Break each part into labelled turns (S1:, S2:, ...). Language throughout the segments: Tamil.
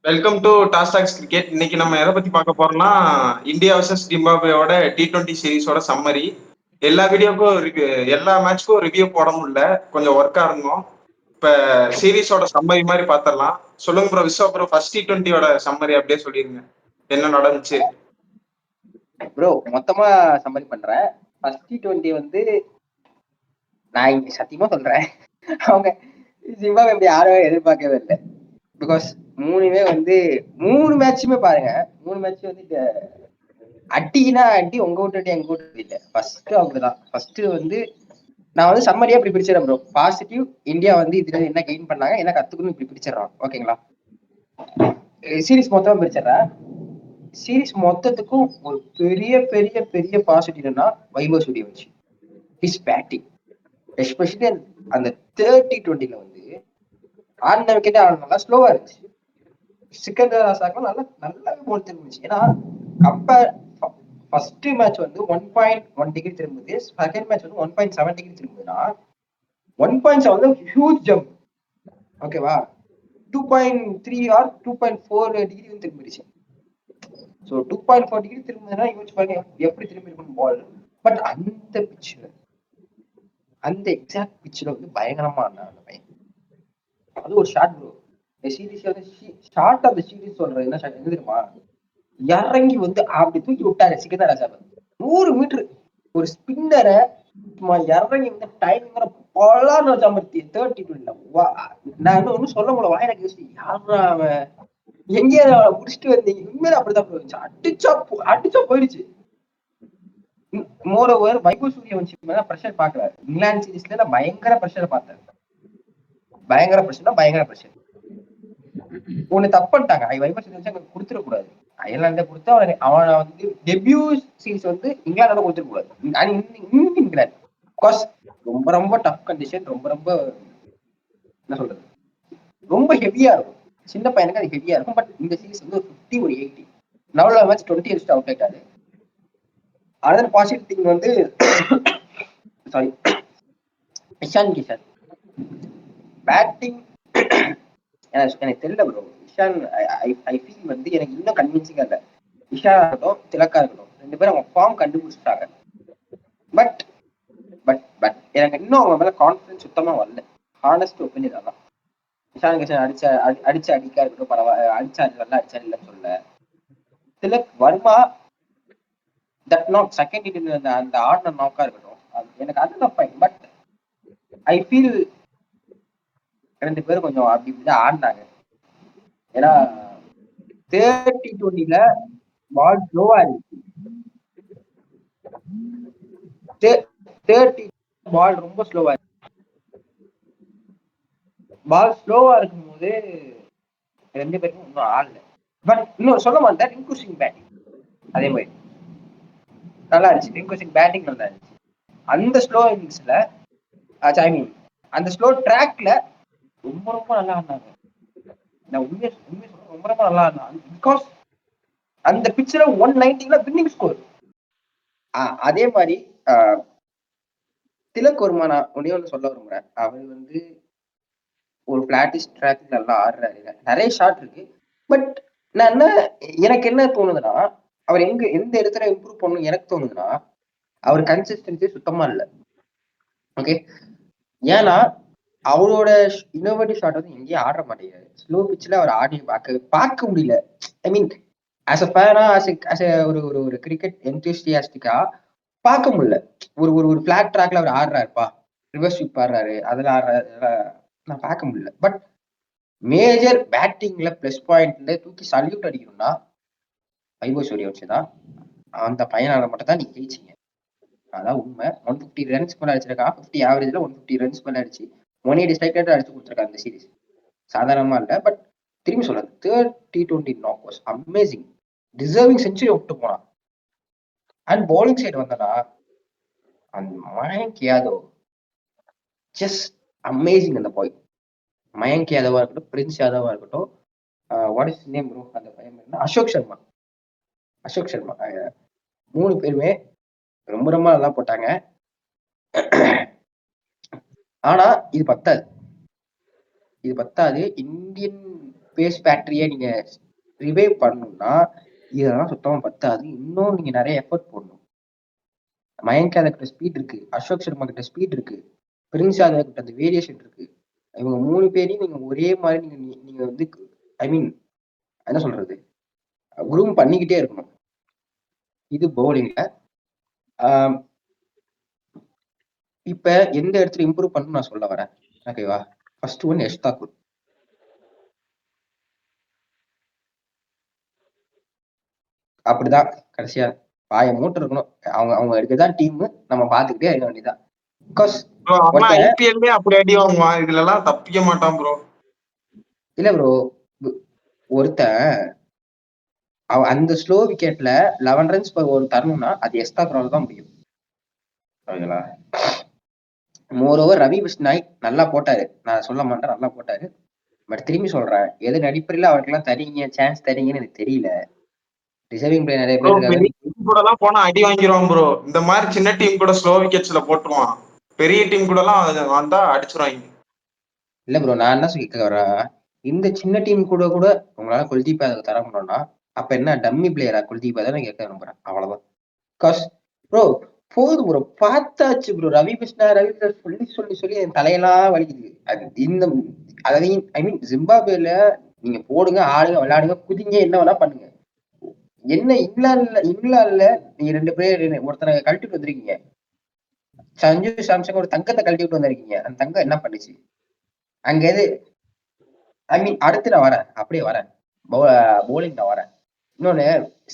S1: Welcome to டாஸ்டாக்ஸ் cricket. இன்னைக்கு நம்ம எதை பத்தி பார்க்க போறோம்னா இந்தியா வர்சஸ் ஜிம்பாப்வேயோட T20 சீரிஸோட சம்மரி. எல்லா வீடியோக்கும் எல்லா மேட்ச்க்கும் ரிவ்யூ போட முடியல, கொஞ்சம் ஒர்க்கா இருந்தோம். இப்ப சீரிஸோட சம்மரி மாதிரி பாத்திரலாம். சொல்லுங்க ப்ரோ, விஸ்வா ப்ரோ, ஃபர்ஸ்ட் T20யோட சம்மரி அப்படியே சொல்லிருங்க, என்ன நடந்துச்சு.
S2: ப்ரோ மொத்தமா சம்மரி பண்றேன். ஃபர்ஸ்ட் T20 வந்து நான் இங்க சத்தியமா சொல்றேன், அவங்க ஜிம்பாப்வே இப்படி யாரும் எதிர்பார்க்கவே இல்லை. பிகாஸ் மூணு மேட்சுமே பாருங்க, மூணு மேட்ச் வந்து அட்டினா அட்டி, உங்க விட்டு எங்க விட்டு இல்லை. ஃபர்ஸ்ட் அப்படிதான். ஃபர்ஸ்ட் வந்து நான் வந்து சம்மரியா இப்படி பிடிச்சிடறேன் ப்ரோ. பாசிட்டிவ் இந்தியா வந்து இதுல என்ன கெயின் பண்ணாங்க, என்ன கத்துக்கணும், இப்படி பிடிச்சிடறான். ஓகேங்களா? சீரிஸ் மொத்தமா பிடிச்சிடறேன். சீரிஸ் மொத்தத்துக்கும் ஒரு பெரிய பெரிய பெரிய பாசிட்டிவ்னா Vaibhav Suryavanshi, his batting, especially அந்த 30-20 வந்து ஆடின விக்கெட்டே ஆடணும், நல்லா ஸ்லோவா இருந்துச்சு. சிக்கந்தர் ராசாக்கும் நல்லாவே போல் திரும்பிச்சு. ஏன்னா கம்பேர் ஃபர்ஸ்ட் மேட்ச் வந்து 1.1 டிகிரி திரும்புது, செகண்ட் மேட்ச் வந்து 1.7 டிகிரி திரும்புதுன்னா 1.7 ஹியூஜ் ஜம்ப். ஓகேவா? 2.3 ஆர் 2.4 டிகிரி வந்து திரும்பிடுச்சு. ஸோ 2.4 டிகிரி திரும்புதுன்னா யூஸ் பண்ணி எப்படி திரும்பி இருக்கணும் பால். பட் அந்த பிச்சில், அந்த எக்ஸாக்ட் பிச்சில் வந்து பயங்கரமா இருந்தான் அந்த பையன். அது ஒரு ஷார்ட் ப்ரோ. இந்த சீரீஸ் வந்து ஷார்ட் ஆஃப் த சீரீஸ் சொல்றது என்ன ஷார்ட் தெரியுமா? இறங்கி வந்து அப்படி தூக்கி விட்டாரு சிக்கந்தர் ராஜா 100 மீட்டர் ஒரு ஸ்பின்னரை இறங்கி வந்து டைமிங் பலான்னு வச்சா மாதிரி 30-20. நான் இன்னும் ஒன்னும் சொல்ல முடியல, வாயில யோசிச்சு யாரா அவன், எங்கேயாவது அவளை முடிச்சுட்டு வந்தீங்க. உண்மையில அப்படிதான் போயிடுச்சு, அடிச்சா போயிடுச்சு. மோர் ஓவர் வைபவ் சூரியவன்ஷி மேல ப்ரெஷர் பாக்குறாரு. இங்கிலாந்து சீரீஸ்ல நான் பயங்கர ப்ரெஷரை பார்த்தேன், பயங்கர ப்ரெஷர். ஒண்ணு தப்பு பண்ணிட்டாங்க, வைபவ் சூரியவன்ஷி கொடுத்துடக்கூடாது. அயர்லாண்டை கொடுத்து அவனை வந்து டெபியூ சீரிஸ் வந்து இங்கிலாந்து கொடுத்துடக்கூடாது. இங்கிலாந்து பிகாஸ் ரொம்ப ரொம்ப டஃப் கண்டிஷன், ரொம்ப என்ன சொல்றது, ரொம்ப ஹெவியா இருக்கும். சின்ன பையனுக்கு அது ஹெவியா இருக்கும். பட் இந்த சீரிஸ் வந்து ஒரு 50 ஒரு 80 நவல மேட்ச் 20 அடிச்சுட்டு அவுட் ஆயிட்டாரு. அதர் பாசிட்டிவ் திங் வந்து சாரி, இஷான் கிஷன் பேட்டிங் எனக்கு தெரியல ப்ரோ. இஷான் ஐ ஃபீல் வந்து எனக்கு இன்னும் கன்வின்சிங்கா இல்லை. இஷா இருக்கட்டும், திலக்கா இருக்கட்டும், ரெண்டு பேரும் அவங்க ஃபார்ம் கண்டுபிடிச்சிட்டாங்க. பட் பட் பட் எனக்கு இன்னும் அவங்க மேல கான்ஃபிடன்ஸ் சுத்தமா வரல. ஹானஸ்ட் ஒப்பீனியன் அதான். இஷான் கிஷன் அடிச்சா இருக்கட்டும், பரவாயில்ல, நல்லா அடிச்சாரு இல்லைன்னு சொல்ல. Tilak Varma that knock second அந்த ஆர்டர் நாக்கா இருக்கட்டும், எனக்கு அதுதான் ஃபைன். பட் ஐ ஃபீல் ரெண்டு பேரும் கொஞ்சம் அப்படி இப்படிதான் ஆடினாங்க. ஏன்னா 30-20 பால் ஸ்லோவா இருந்துச்சு. 30 பால் ரொம்ப ஸ்லோவா இருக்கு. பால் ஸ்லோவா இருக்கும்போது ரெண்டு பேருக்கும் இன்னும் ஆடல. பட் இன்னும் சொல்ல மாட்டேன், ரிங்கு சிங் பேட்டிங் அதே மாதிரி நல்லா இருந்துச்சு. ரிங்கு சிங் பேட்டிங் நல்லா இருந்துச்சு. அந்த ஸ்லோ இன்னிங்ஸ்ல, ஐ மீன் அந்த ஸ்லோ ட்ராக்ல ரொம்ப நல்லா ஆடினாங்க. நான் உண்மையை சொல்றேன், ரொம்ப நல்லா ஆடினாங்க. பிகாஸ் அந்த பிச்சில் 190 வின்னிங் ஸ்கோர். அதே மாதிரி திலக் வர்மா நான் ஒன்னு சொல்ல விரும்புறேன். அவர் வந்து ஒரு பிளாட்டிஷ் ட்ராக் நல்லா ஆடுறாரு, நிறைய ஷாட் இருக்கு. பட் நான் எனக்கு என்ன தோணுதுன்னா, அவர் எந்த இடத்துல இம்ப்ரூவ் பண்ணணும் எனக்கு தோணுதுன்னா, அவர் கன்சிஸ்டன்சி சுத்தமா இல்லை. ஓகே, ஏன்னா அவரோட இன்னோவேட்டிவ் ஷாட் வந்து எங்கேயும் ஆட மாட்டேங்கிறாரு. ஸ்லோ பிச்சில் அவர் ஆடி பார்க்க முடியல. ஐ மீன் ஆஸ் அ ஃபேனா, ஒரு கிரிக்கெட் என்தூசியாஸ்டிக்கா பார்க்க முடியல. ஒரு பிளாட் ட்ராக்ல அவர் ஆடுறாருப்பா, ரிவர்ஸ் ஸ்வீப் ஆடுறாரு, அதுல ஆடுறாரு, நான் பார்க்க முடியல. பட் மேஜர் பேட்டிங்ல பிளஸ் பாயிண்ட்ல தூக்கி சல்யூட் அடிக்கணும்னா வைபவ் சூரியவன்ஷி தான். அந்த பையனால மட்டும் தான் நீங்க ஜெயிச்சீங்க, அதான் உண்மை. 150 ரன்ஸ் மேல அடிச்சிருக்கான். 50 ஆவரேஜ்ல 150 ரன்ஸ் மேல அடிச்சு 180 ஸ்ட்ரைக் ரேட் அடிச்சு கொடுத்துருக்காங்க இந்த சீரிஸ். சாதாரணமா இல்லை. பட் திரும்பி சொல்றேன், 30-20 knock was amazing. Deserving century விட்டு போனான். அண்ட் பவுலிங் சைடு வந்தனா அந்த மயங்க் யாதவ் ஜஸ்ட் அமேசிங். அந்த பாய் மயங்க் யாதவா இருக்கட்டும், பிரின்ஸ் யாதவா இருக்கட்டும், வாட் இஸ் நேம் ப்ரோ அந்த பையன், அசோக் சர்மா, மூணு பேருமே ரொம்ப நல்லா போட்டாங்க. ஆனா இது பத்தாது. இந்தியன் பேஸ் ஃபேக்டரியை நீங்க ரிவைவ் பண்ணணும்னா இதெல்லாம் சுத்தமா பத்தாது. இன்னும் நீங்க நிறைய எஃபர்ட் போடணும். மயங்க் யாதவ் கிட்ட ஸ்பீட் இருக்கு, அசோக் சர்மா கிட்ட ஸ்பீட் இருக்கு, பிரின்ஸ் யாதவ் கிட்ட அந்த வேரியேஷன் இருக்கு. இவங்க 3 பேரையும் நீங்க ஒரே மாதிரி நீங்க வந்து ஐ மீன் என்ன சொல்றது, குரூம் பண்ணிக்கிட்டே இருக்கணும். இது பவுலிங்ல. இப்ப எந்த இடத்துல இம்ப்ரூவ் பண்ணணும் நான் சொல்ல வரேன். ஓகேவா? First one Yash Thakur. அப்படிதான் கடைசியா வாயை மூட்டு இருக்கணும். அவங்க அவங்க எடுக்கதான் டீம், நம்ம பாத்துக்கிட்டே இருக்க வேண்டியதான். பிகாஸ்
S1: ப்ரோ அவன் ஐபிஎல்லே அப்படி அடி வாங்குவான், இதுல எல்லாம் தப்பிக்க மாட்டான் ப்ரோ.
S2: இல்ல ப்ரோ, ஒருத்தன் அந்த ஸ்லோ விக்கெட்ல 11 ரன்ஸ் ஒரு தரணும்னா அது எஸ்தாக்ரால தான் முடியும். ஓகேங்களா? மோர் ஓவர் ரவி பிஷ்னாய் நல்லா போட்டாரு, நான் சொல்ல மாட்டேன், நல்லா போட்டாரு. பட் திரும்பி சொல்றேன், எதன் அடிப்படையில அவருக்கெல்லாம் தரீங்க, சான்ஸ் தரீங்கன்னு எனக்கு தெரியல. ரிசர்விங் பிளேயர் நிறைய பேர் இருக்காங்க.
S1: கூட எல்லாம் போனா அடி வாங்கிடுவான் ப்ரோ. இந்த மாதிரி சின்ன டீம் கூட ஸ்லோ விக்கெட்ஸ்ல போட்டுருவான், பெரிய டீம் கூட எல்லாம் வந்தா அடிச்சிருவாங்க.
S2: இல்ல ப்ரோ, நான் என்ன கேட்க வரேன், இந்த சின்ன டீம் கூட கூட உங்களால குல்தீப் யாதவ் தர முடியும்னா அப்ப என்ன டம்மி பிளேயரா குல்தீப் யாதவ் கேட்க விரும்புறேன். அவ்வளவுதான். பிகாஸ் ப்ரோ போதும் ப்ரோ, பார்த்தாச்சு ப்ரோ. ரவி கிருஷ்ணா சொல்லி சொல்லி சொல்லி என் தலையெல்லாம் வலிக்குது. அது இந்த அதாவது ஐ மீன் ஜிம்பாப்வேல நீங்க போடுங்க, ஆடுங்க, விளையாடுங்க, குதிங்க, என்ன வேணா பண்ணுங்க. என்ன இங்கிலாந்துல நீங்க 2 பேர் ஒருத்தனை கழட்டிட்டு வந்திருக்கீங்க. சஞ்சு சாம்சங் ஒரு தங்கத்தை கழட்டிட்டு வந்திருக்கீங்க. அந்த தங்கம் என்ன பண்ணுச்சு அங்க? எது ஐ மீன் அடுத்து நான் வரேன், அப்படியே வரேன், போலிங் நான் வரேன். இன்னொன்னு,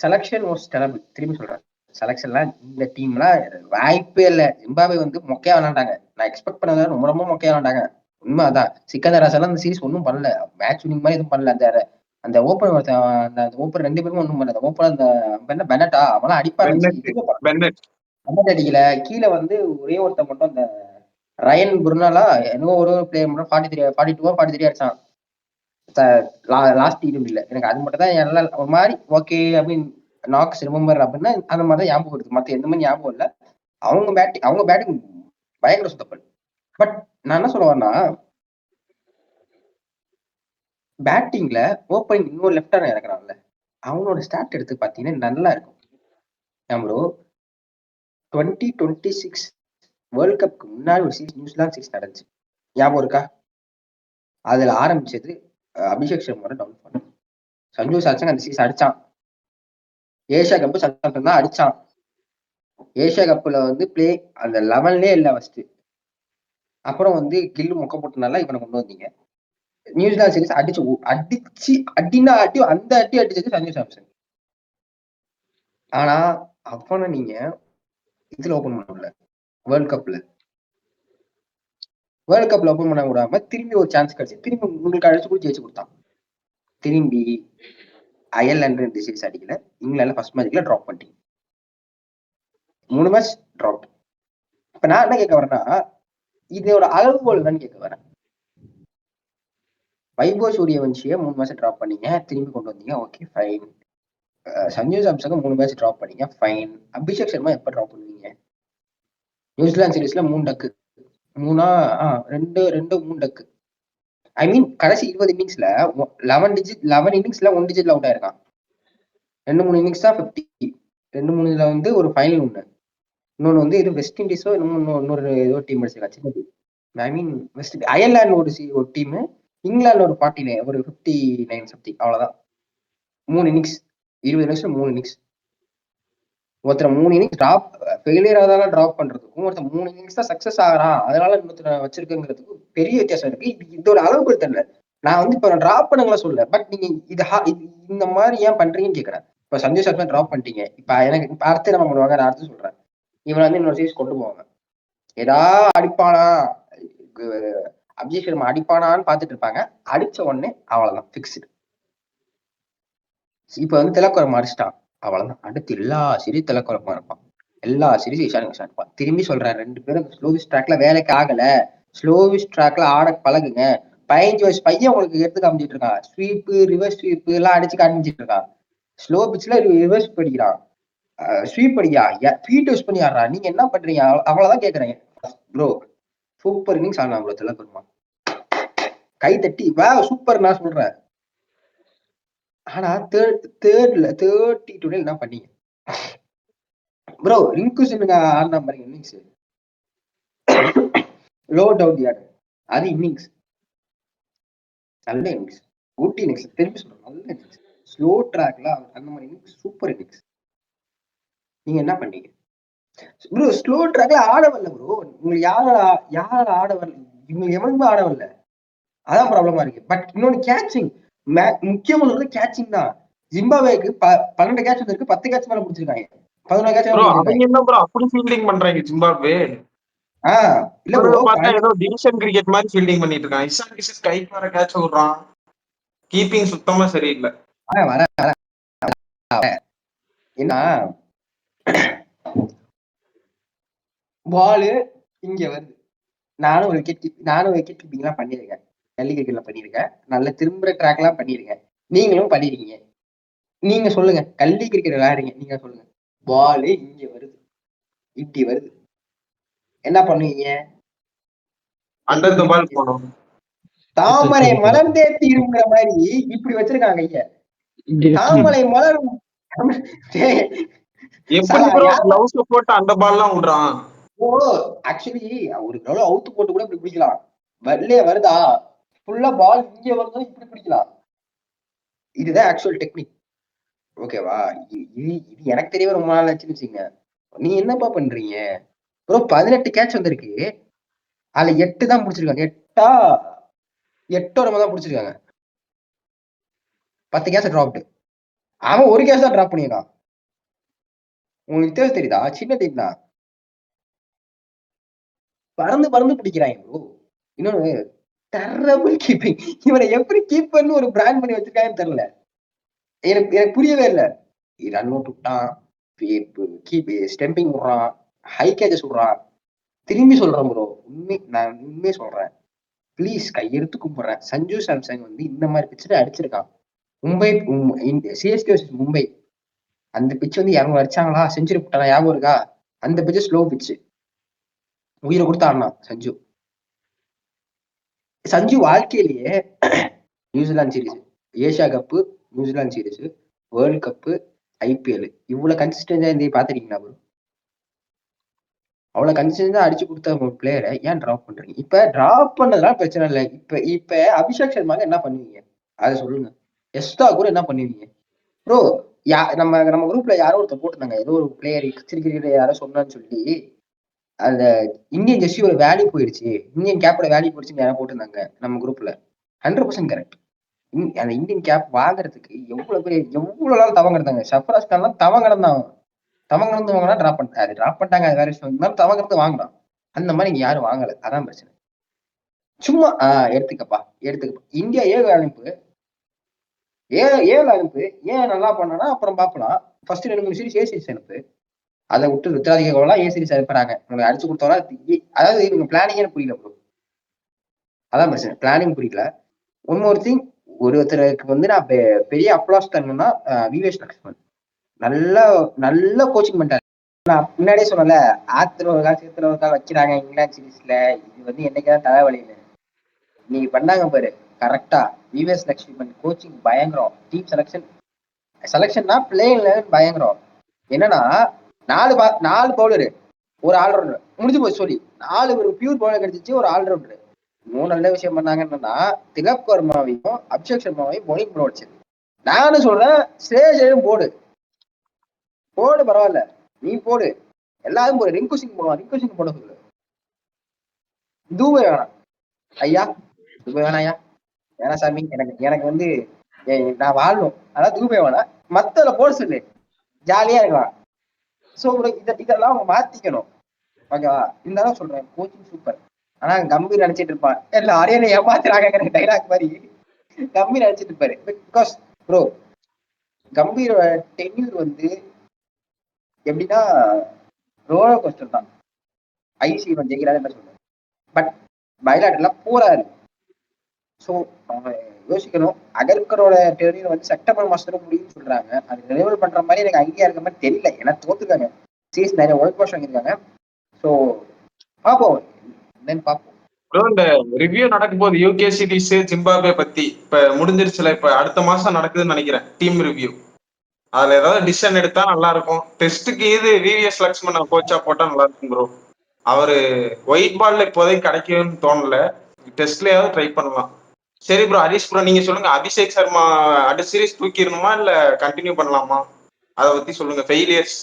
S2: செலக்ஷன் வாஸ் டெரபிள். திரும்பி சொல்றேன், செலக்ஷன்லாம் இந்த டீம்லாம் வாய்ப்பே இல்லை. ஜிம்பாப்வே வந்து மொக்கையா விளாண்டாங்க. நான் எக்ஸ்பெக்ட் பண்ணத ரொம்ப ரொம்ப மொக்கையா விளாண்டாங்க. உண்மை அதான். சிக்கந்தர் ஹசன் அந்த சீரிஸ் ஒன்றும் பண்ணல, மேட்ச் வினிங் மாதிரி எதுவும் பண்ணல. அந்த அந்த ஓப்பன் அந்த ஓப்பன் 2 பேருமே ஒன்றும் பண்ணல. அந்த ஓப்பன் அந்த என்ன பெனட்டா அவெல்லாம் அடிப்பாங்க, அடிக்கல. கீழே வந்து ஒரே ஒருத்தர் மட்டும் அந்த ரயன் புர்னாலா என்னவோ ஒரு பிளேயர் மட்டும் 42 அடிச்சான் லாஸ்ட் இல்ல. எனக்கு அது மட்டும் தான் எல்லாம் ஒரு மாதிரி ஓகே அப்படின்னு நாக்ஸ் ரிமெம்பர் அப்படின்னா அந்த மாதிரி தான் ஞாபகம் இருக்கு. மத்த எந்த மாதிரி ஞாபகம் இல்லை. அவங்க பேட்டிங் பயங்கர சுத்தப்பல். பட் நான் என்ன சொல்ல வரேன்னா, பேட்டிங்ல ஓப்பனிங் இன்னொரு லெஃப்ட் ஹேண்டர் இறக்குறான்ல, அவனோட ஸ்டார்ட் எடுத்து பாத்தீங்கன்னா நல்லா இருக்கும். ப்ரோ 2026 வேர்ல்ட் கப்க்கு முன்னாடி ஒரு சீரிஸ் நியூசிலாந்து சீரிஸ் நடந்துச்சு, ஞாபகம் இருக்கா? அதுல ஆரம்பிச்சது அபிஷேக் சர்மாவோட டவுன் ஃபால். சஞ்சு சாம்சன் அந்த சீரிஸ் அடிச்சான். ஏஷியா கப்பு சட்டம் தான் அடிச்சான். ஏஷியா கப்புல வந்து பிளே அந்த 11லே இல்லை ஃபர்ஸ்ட். அப்புறம் வந்து கில்லு மொக்க போட்டனால இவனை கொண்டு வந்தீங்க. நியூசிலாந்து சீரிஸ் அடினா அடி, அந்த அடி அடிச்சது சஞ்சு சாம்சன். ஆனா அவனை நீங்க இதுல ஓபன் பண்ணல, வேர்ல்ட் கப்ல ஓபன் பண்ண விடாம திரும்பி ஒரு சான்ஸ் கிடைச்சு திரும்பி உங்களுக்கு அடிச்சு கூட ஜெயிச்சு கொடுத்தான். திரும்பி அயர்லாந்து 2 சீரிஸ் அடிக்கல, இங்கிலாந்துல ஃபர்ஸ்ட் மேட்ச்ல டிராப் பண்ணிட்டீங்க, 3 மேட்ச் டிராப். இப்ப நான் என்ன கேட்க வரேன்னா, இதோட அளவுகோல் தான் கேட்க வரேன். வைபவ் சூரியவன்ஷியை 3 மேட்ச் டிராப் பண்ணீங்க, திரும்பி கொண்டு வந்தீங்க, okay fine. Sanju Samson 3 match drop பண்ணீங்க, ஃபைன். அபிஷேக் சர்மா எப்ப டிராப் பண்ணுவீங்க? நியூசிலாந்து சீரிஸ்ல 3 டக்கு, 3 டக்கு. ஐ மீன் கடைசி 20 இன்னிங்ஸ்ல 11 இன்னிங்ஸ்ல 1 டிஜிட்ல அவுட் ஆயிருக்கான். 2-3 இன்னிங்ஸ் தான் 50. 2-3 வந்து ஒரு ஃபைனல் ஒண்ணு, இன்னொன்னு வந்து இது வெஸ்ட் இண்டீஸோ இன்னொரு ஏதோ டீம் அடிச்சிருக்காச்சு. ஐ மீன் வெஸ்ட் அயர்லாந்து ஒரு டீம், இங்கிலாந்து ஒரு 49 ஒரு 59 சம்திங், அவ்வளவுதான். 3 இன்னிங்ஸ் 20 இன்னிங்ஸ்ல 3 இன்னிங்ஸ். ஒருத்தர் 3 இன்னிங்ஸ் டிராப் ஃபெயிலியர் ஆகாத டிராப் பண்றதுக்கும் ஒருத்தர் 3 இன்னிங்ஸ் தான் சக்சஸ் ஆகிறான் அதனால இன்னொருத்தர் வச்சிருக்குங்கிறதுக்கும் பெரிய வித்தியாசம் இருக்கு. இதோட அளவுக்கு தெரியல. நான் வந்து இப்ப டிராப் பண்ணுங்களா சொல்ல, பட் நீங்க இந்த மாதிரி ஏன் பண்றீங்கன்னு கேட்கறேன். இப்ப சஞ்சு சர்மா டிராப் பண்ணிட்டீங்க, இப்ப எனக்கு இப்ப அடுத்து என்ன பண்ணுவாங்க, நான் அடுத்து சொல்றேன். இவனை வந்து இன்னொரு சீரிஸ் கொண்டு போவாங்க, ஏதாவது அடிப்பானா, அபிஷேக் சர்மா அடிப்பானான்னு பாத்துட்டு இருப்பாங்க. அடிச்ச உடனே அவ்வளவுதான் பிக்ஸ்டு. இப்ப வந்து திலக்குறமா அடிச்சிட்டான், அவ்வளவுதான். அடுத்து எல்லா சீரிஸ் திலக்குறமா இருப்பான், எல்லா சீரிஸ் இஷான் கிஷான் இருப்பான். திரும்பி சொல்றேன், 2 பேரும் ஸ்லோவிஸ் ட்ராக்ல வேலைக்கு ஆகல, ஸ்லோவிஸ் ட்ராக்ல ஆட பழகுங்க. 15 வயசு பையன் உங்களுக்கு எடுத்து காமிச்சிட்டு இருக்கான், ஸ்வீப் ரிவர்ஸ் ஸ்வீப் எல்லாம் அடிச்சு காமிச்சிட்டு இருக்கான். ஸ்லோ பிச்ல ரிவர்ஸ் படிக்கிறான், ஸ்வீப் அடிக்கிறா, ஃபீட் யூஸ் பண்ணி ஆடுறா. நீங்க என்ன பண்றீங்க? அவ்வளவுதான் கேக்குறேன் ப்ரோ. சூப்பர் இன்னிங்ஸ் ஆனா ப்ரோ திலக்குறமா, கை தட்டி வா சூப்பர் நான் சொல்றேன். ஆனா தேர்ட் T20 என்ன பண்ணீங்க ப்ரோ? ரிங்கு சிங்க ஆடினா பாருங்க இன்னிங்ஸ், லோ டவுன் யார்டு, அது இன்னிங்ஸ் நல்ல இன்னிங்ஸ், குட் இன்னிங்ஸ், திருப்பி சொல்றேன் நல்ல இன்னிங்ஸ். ஸ்லோ ட்ராக்ல அந்த மாதிரி இன்னிங்ஸ், சூப்பர் இன்னிங்ஸ். நீங்க என்ன பண்ணீங்க ப்ரோ? ஸ்லோ ட்ராக்ல ஆட வரல ப்ரோ. உங்களுக்கு யார ஆட வரல, இவங்க எவனுமே ஆட வரல. அதான் ப்ராப்ளமா இருக்கு. பட் இன்னொன்னு கேட்சிங், முக்கியமானது கேட்சிங் தான். ஜிம்பாவேக்கு 12 கேட்ச் வந்திருக்கு, 10 கேட்ச் மேல பிடிச்சிருக்காங்க, 11 கேட்ச் மேல
S1: ப்ரோ அவங்க
S2: பிடிச்சிருக்காங்க.
S1: என்ன ப்ரோ அப்படி ஃபீல்டிங் பண்றாங்க ஜிம்பாப்வே?
S2: இல்ல ப்ரோ,
S1: பார்த்தா ஏதோ டிவிஷன் கிரிக்கெட் மாதிரி ஃபீல்டிங் பண்ணிட்டு இருக்கான். இஷான் கிஷன் கைக்கு வர கேட்ச் விடுறான், கீப்பிங் சுத்தமா சரியில்லை.
S2: வர என்ன பாலு இங்க வருது. நானும் விக்கெட் கீப்பிங் எல்லாம் பண்ணிருக்கேன், கல்லி கிரிக்கெட்ல பண்ணிருக்கேன், நல்ல திரும்புற ட்ராக் எல்லாம் பண்ணிருக்கேன். நீங்களும் பண்ணிருக்கீங்க. நீங்க சொல்லுங்க, கல்லி கிரிக்கெட் விளையாடுறீங்க, நீங்க சொல்லுங்க. பாலு இங்க வருது, இப்படி வருது, என்ன பண்ணுவீங்க?
S1: அண்டர் த பால் போனோம்.
S2: தாமரை மலர்ந்தே தீருங்கிற மாதிரி இப்படி வச்சிருக்காங்க ஐயா. தாமரை மலரும்
S1: எப்படி ப்ரோ கிளவுஸ் போட்டு அந்த பால் எல்லாம் விடுறான்?
S2: ஓ ஆக்சுவலி ஒரு கிளவுஸ் அவுத்து போட்டு கூட இப்படி பிடிக்கலாம். வரலே வருதா, ஃபுல்லா பால் இங்க வருதா, இப்படி பிடிக்கலாம். இதுதான் ஆக்சுவல் டெக்னிக். ஓகேவா? இது எனக்கு தெரியவே ரொம்ப நாள் ஆச்சுன்னு வச்சுங்க. நீ என்னப்பா பண்றீங்க ப்ரோ? 18 கேட்ச் வந்திருக்கு, அதுல 8 தான் பிடிச்சிருக்காங்க. 8 தான் பிடிச்சிருக்காங்க, 10 கேட்ச் டிராப்டு. அவன் ஒரு கேட்ச் தான் டிராப் பண்ணிருக்கான். உங்களுக்கு வித்தியாசம் தெரியுதா? சின்ன டீம் தான், பறந்து பிடிக்கிறாங்க ப்ரோ. இன்னொன்னு டெரபிள் கீப்பிங். இவனை எப்படி கீப்பர்னு ஒரு பிராண்ட் பண்ணி வச்சிருக்காங்கன்னு தெரியல. எனக்கு புரியவே இல்லை. ரன் அவுட் விட்டான், ஸ்டெம்பிங் விடுறான், ஹை கேச்சஸ் விடுறான். திரும்பி சொல்றேன் ப்ரோ, நான் உண்மையே சொல்றேன், ப்ளீஸ் கையெடுத்து கும்பிடுறேன். சஞ்சு சாம்சங் வந்து இந்த மாதிரி பிச்சுட்டு அடிச்சிருக்கான். சிஎஸ்கே மும்பை அந்த பிச்சு வந்து 200 அடிச்சாங்களா, செஞ்சுரி போட்டாங்க, ஞாபகம் இருக்கா? அந்த பிச்சு ஸ்லோ பிச்சு, உயிரை கொடுத்து ஆடினான் சஞ்சு வாழ்க்கையிலேயே New Zealand series, Asia cup, New Zealand series, world cup, IPL இவ்வளவு கன்சிஸ்டன்டா இருந்து பாத்துருக்கீங்களா ப்ரோ? அவ்வளவு கன்சிஸ்டன்டா அடிச்சு கொடுத்த ஒரு பிளேயரை ஏன் டிராப் பண்றீங்க? இப்ப டிராப் பண்ணதுலாம் பிரச்சனை இல்லை. இப்ப அபிஷேக் சர்மாக்கு என்ன பண்ணுவீங்க அதை சொல்லுங்க. எஸ்டா கூட என்ன பண்ணுவீங்க ப்ரோ? நம்ம குரூப்ல யாரோ ஒருத்தர் போட்டிருந்தாங்க, ஏதோ ஒரு பிளேயர் கிரிக்கெட் யாரோ சொன்னான்னு சொல்லி, அந்த இந்தியன் ஜெர்சியோட வேல்யூ போயிடுச்சு, இந்தியன் கேப்போட வேல்யூ போயிடுச்சுன்னு யாரும் போட்டிருந்தாங்க நம்ம குரூப்ல. 100% கரெக்ட். அந்த இந்தியன் கேப் வாங்குறதுக்கு எவ்வளவு நாள் தவம் கிடந்தாங்க. சஃப்ராஸ் கான்லாம் தவம் கிடந்தான், தவம் கிடந்து வாங்கினா டிராப் பண்ணிட்டாரு, டிராப் பண்ணிட்டாங்க, அது வேற விஷயம். இருந்தாலும் தவம் கிடந்து வாங்கலாம். அந்த மாதிரி இங்க யாரும் வாங்கல, அதான் பிரச்சனை. சும்மா எடுத்துக்கப்பா. இந்தியா 7 அனுப்பு, 7 அனுப்பு. ஏன் நல்லா பண்ணனா அப்புறம் பாக்கலாம். ஃபர்ஸ்ட் 2-3 சீரிஸ் ஏ சீரிஸ் அனுப்பு, அதை விட்டு ருத்ராதிகெல்லாம் ஏ சீரிஸ் அனுப்புறாங்க. உங்களுக்கு அடிச்சு கொடுத்தோம்னா, அதாவது இவங்க பிளானிங்கே புரியல ப்ரோ, அதான் பிரச்சனை, பிளானிங் புரியல. ஒன்னொரு திங், ஒருத்தருக்கு வந்து நான் பெரிய அப்ளாஸ் தரணும்னா விவேஷ் லக்ஷ்மன் நல்ல கோச்சிங் பண்ணிட்டாரு. நான் முன்னாடியே சொன்னல, ஆத்துல ஒரு கால் சேத்துல ஒரு கால் வைக்கிறாங்க இங்கிலாந்து சீரீஸ்ல. இது வந்து என்னைக்குதான் தலைவலின்னு நீங்க பண்ணாங்க பாரு கரெக்டா. விவேஷ் லக்ஷ்மன் கோச்சிங் பயங்கரம், டீம் செலக்ஷன்னா பிளேயர்ல பயங்கரம். என்னன்னா 4 பவுலரு, ஒரு ஆல்ரவுண்டர், முடிஞ்சு போச்சு சொல்லி 4 ஒரு பியூர் பவுலர் கிடைச்சிச்சு, ஒரு ஆல்ரவுண்டர். மூணு நல்ல விஷயம் பண்ணாங்க. என்னன்னா திலக் வர்மாவையும் அபிஷேக் சர்மாவையும் பவுலிங் பண்ண வச்சது. நானும் சொல்றேன், ஸ்ரேயஸையும் போடு பரவாயில்ல, நீ போடு, எல்லாரும் போடு. ரிங்கு சிங் போட சொல்லு. தூபை வேணாம் ஐயா, தூபை வேணாம் ஐயா, வேணாம் சாமி. எனக்கு வந்து நான் வாழணும், அதான் தூபை வேணாம், மத்தல போட சொல்லு, ஜாலியா இருக்கலாம். சோ இதெல்லாம் அவங்க மாத்திக்கணும். ஓகேவா? இருந்தாலும் சொல்றேன், கோச்சிங் சூப்பர். ஆனா கம்பீர் நினைச்சிட்டு இருப்பான், எல்லாரையும் ஏமாத்துறாங்க டைலாக் மாதிரி கம்பீர் நினைச்சிட்டு இருப்பாரு. பிகாஸ் ப்ரோ, கம்பீரோட டென்யூர் வந்து எப்படின்னா ரோலர் கோஸ்டர் தான். ஐசி இவன் ஜெயிக்கிறாரு சொல்றேன், பட் பைலாட்டெல்லாம் போறாரு. ஸோ அவங்க யோசிக்கணும். அகர்கரோட டென்யூர் வந்து செப்டம்பர் மாசத்துல முடியும்னு சொல்றாங்க. அது ரினிவல் பண்ற மாதிரி எனக்கு ஐடியா இருக்க மாதிரி தெரியல. ஏன்னா தோத்துக்காங்க, சீஸ் நிறைய ஒர்க் வாஷ் வாங்கியிருக்காங்க. ஸோ பார்ப்போம், என்னன்னு பார்ப்போம்.
S1: ப்ரோ இந்த ரிவ்யூ நடக்கும் போது யூகே சிட்டிஸ் ஜிம்பாப்வே பத்தி இப்ப முடிஞ்சிருச்சுல, இப்ப அடுத்த மாசம் நடக்குதுன்னு நினைக்கிறேன் டீம் ரிவ்யூ. அதுல ஏதாவது டிசிஷன் எடுத்தா நல்லா இருக்கும். டெஸ்ட்டுக்கு இது விவிஎஸ் லக்ஷ்மண் கோச்சா போட்டா நல்லா இருக்கும் ப்ரோ. அவரு ஒயிட் பால்ல இப்போதைக்கு கிடைக்கும்னு தோணல. டெஸ்ட்லயாவது ட்ரை பண்ணலாம். சரி ப்ரோ, ஹரிஷ் ப்ரோ நீங்க சொல்லுங்க, அபிஷேக் சர்மா அடுத்த சீரிஸ் தூக்கிடணுமா இல்ல கண்டினியூ பண்ணலாமா? அதை பத்தி சொல்லுங்க. ஃபெயிலியர்ஸ்.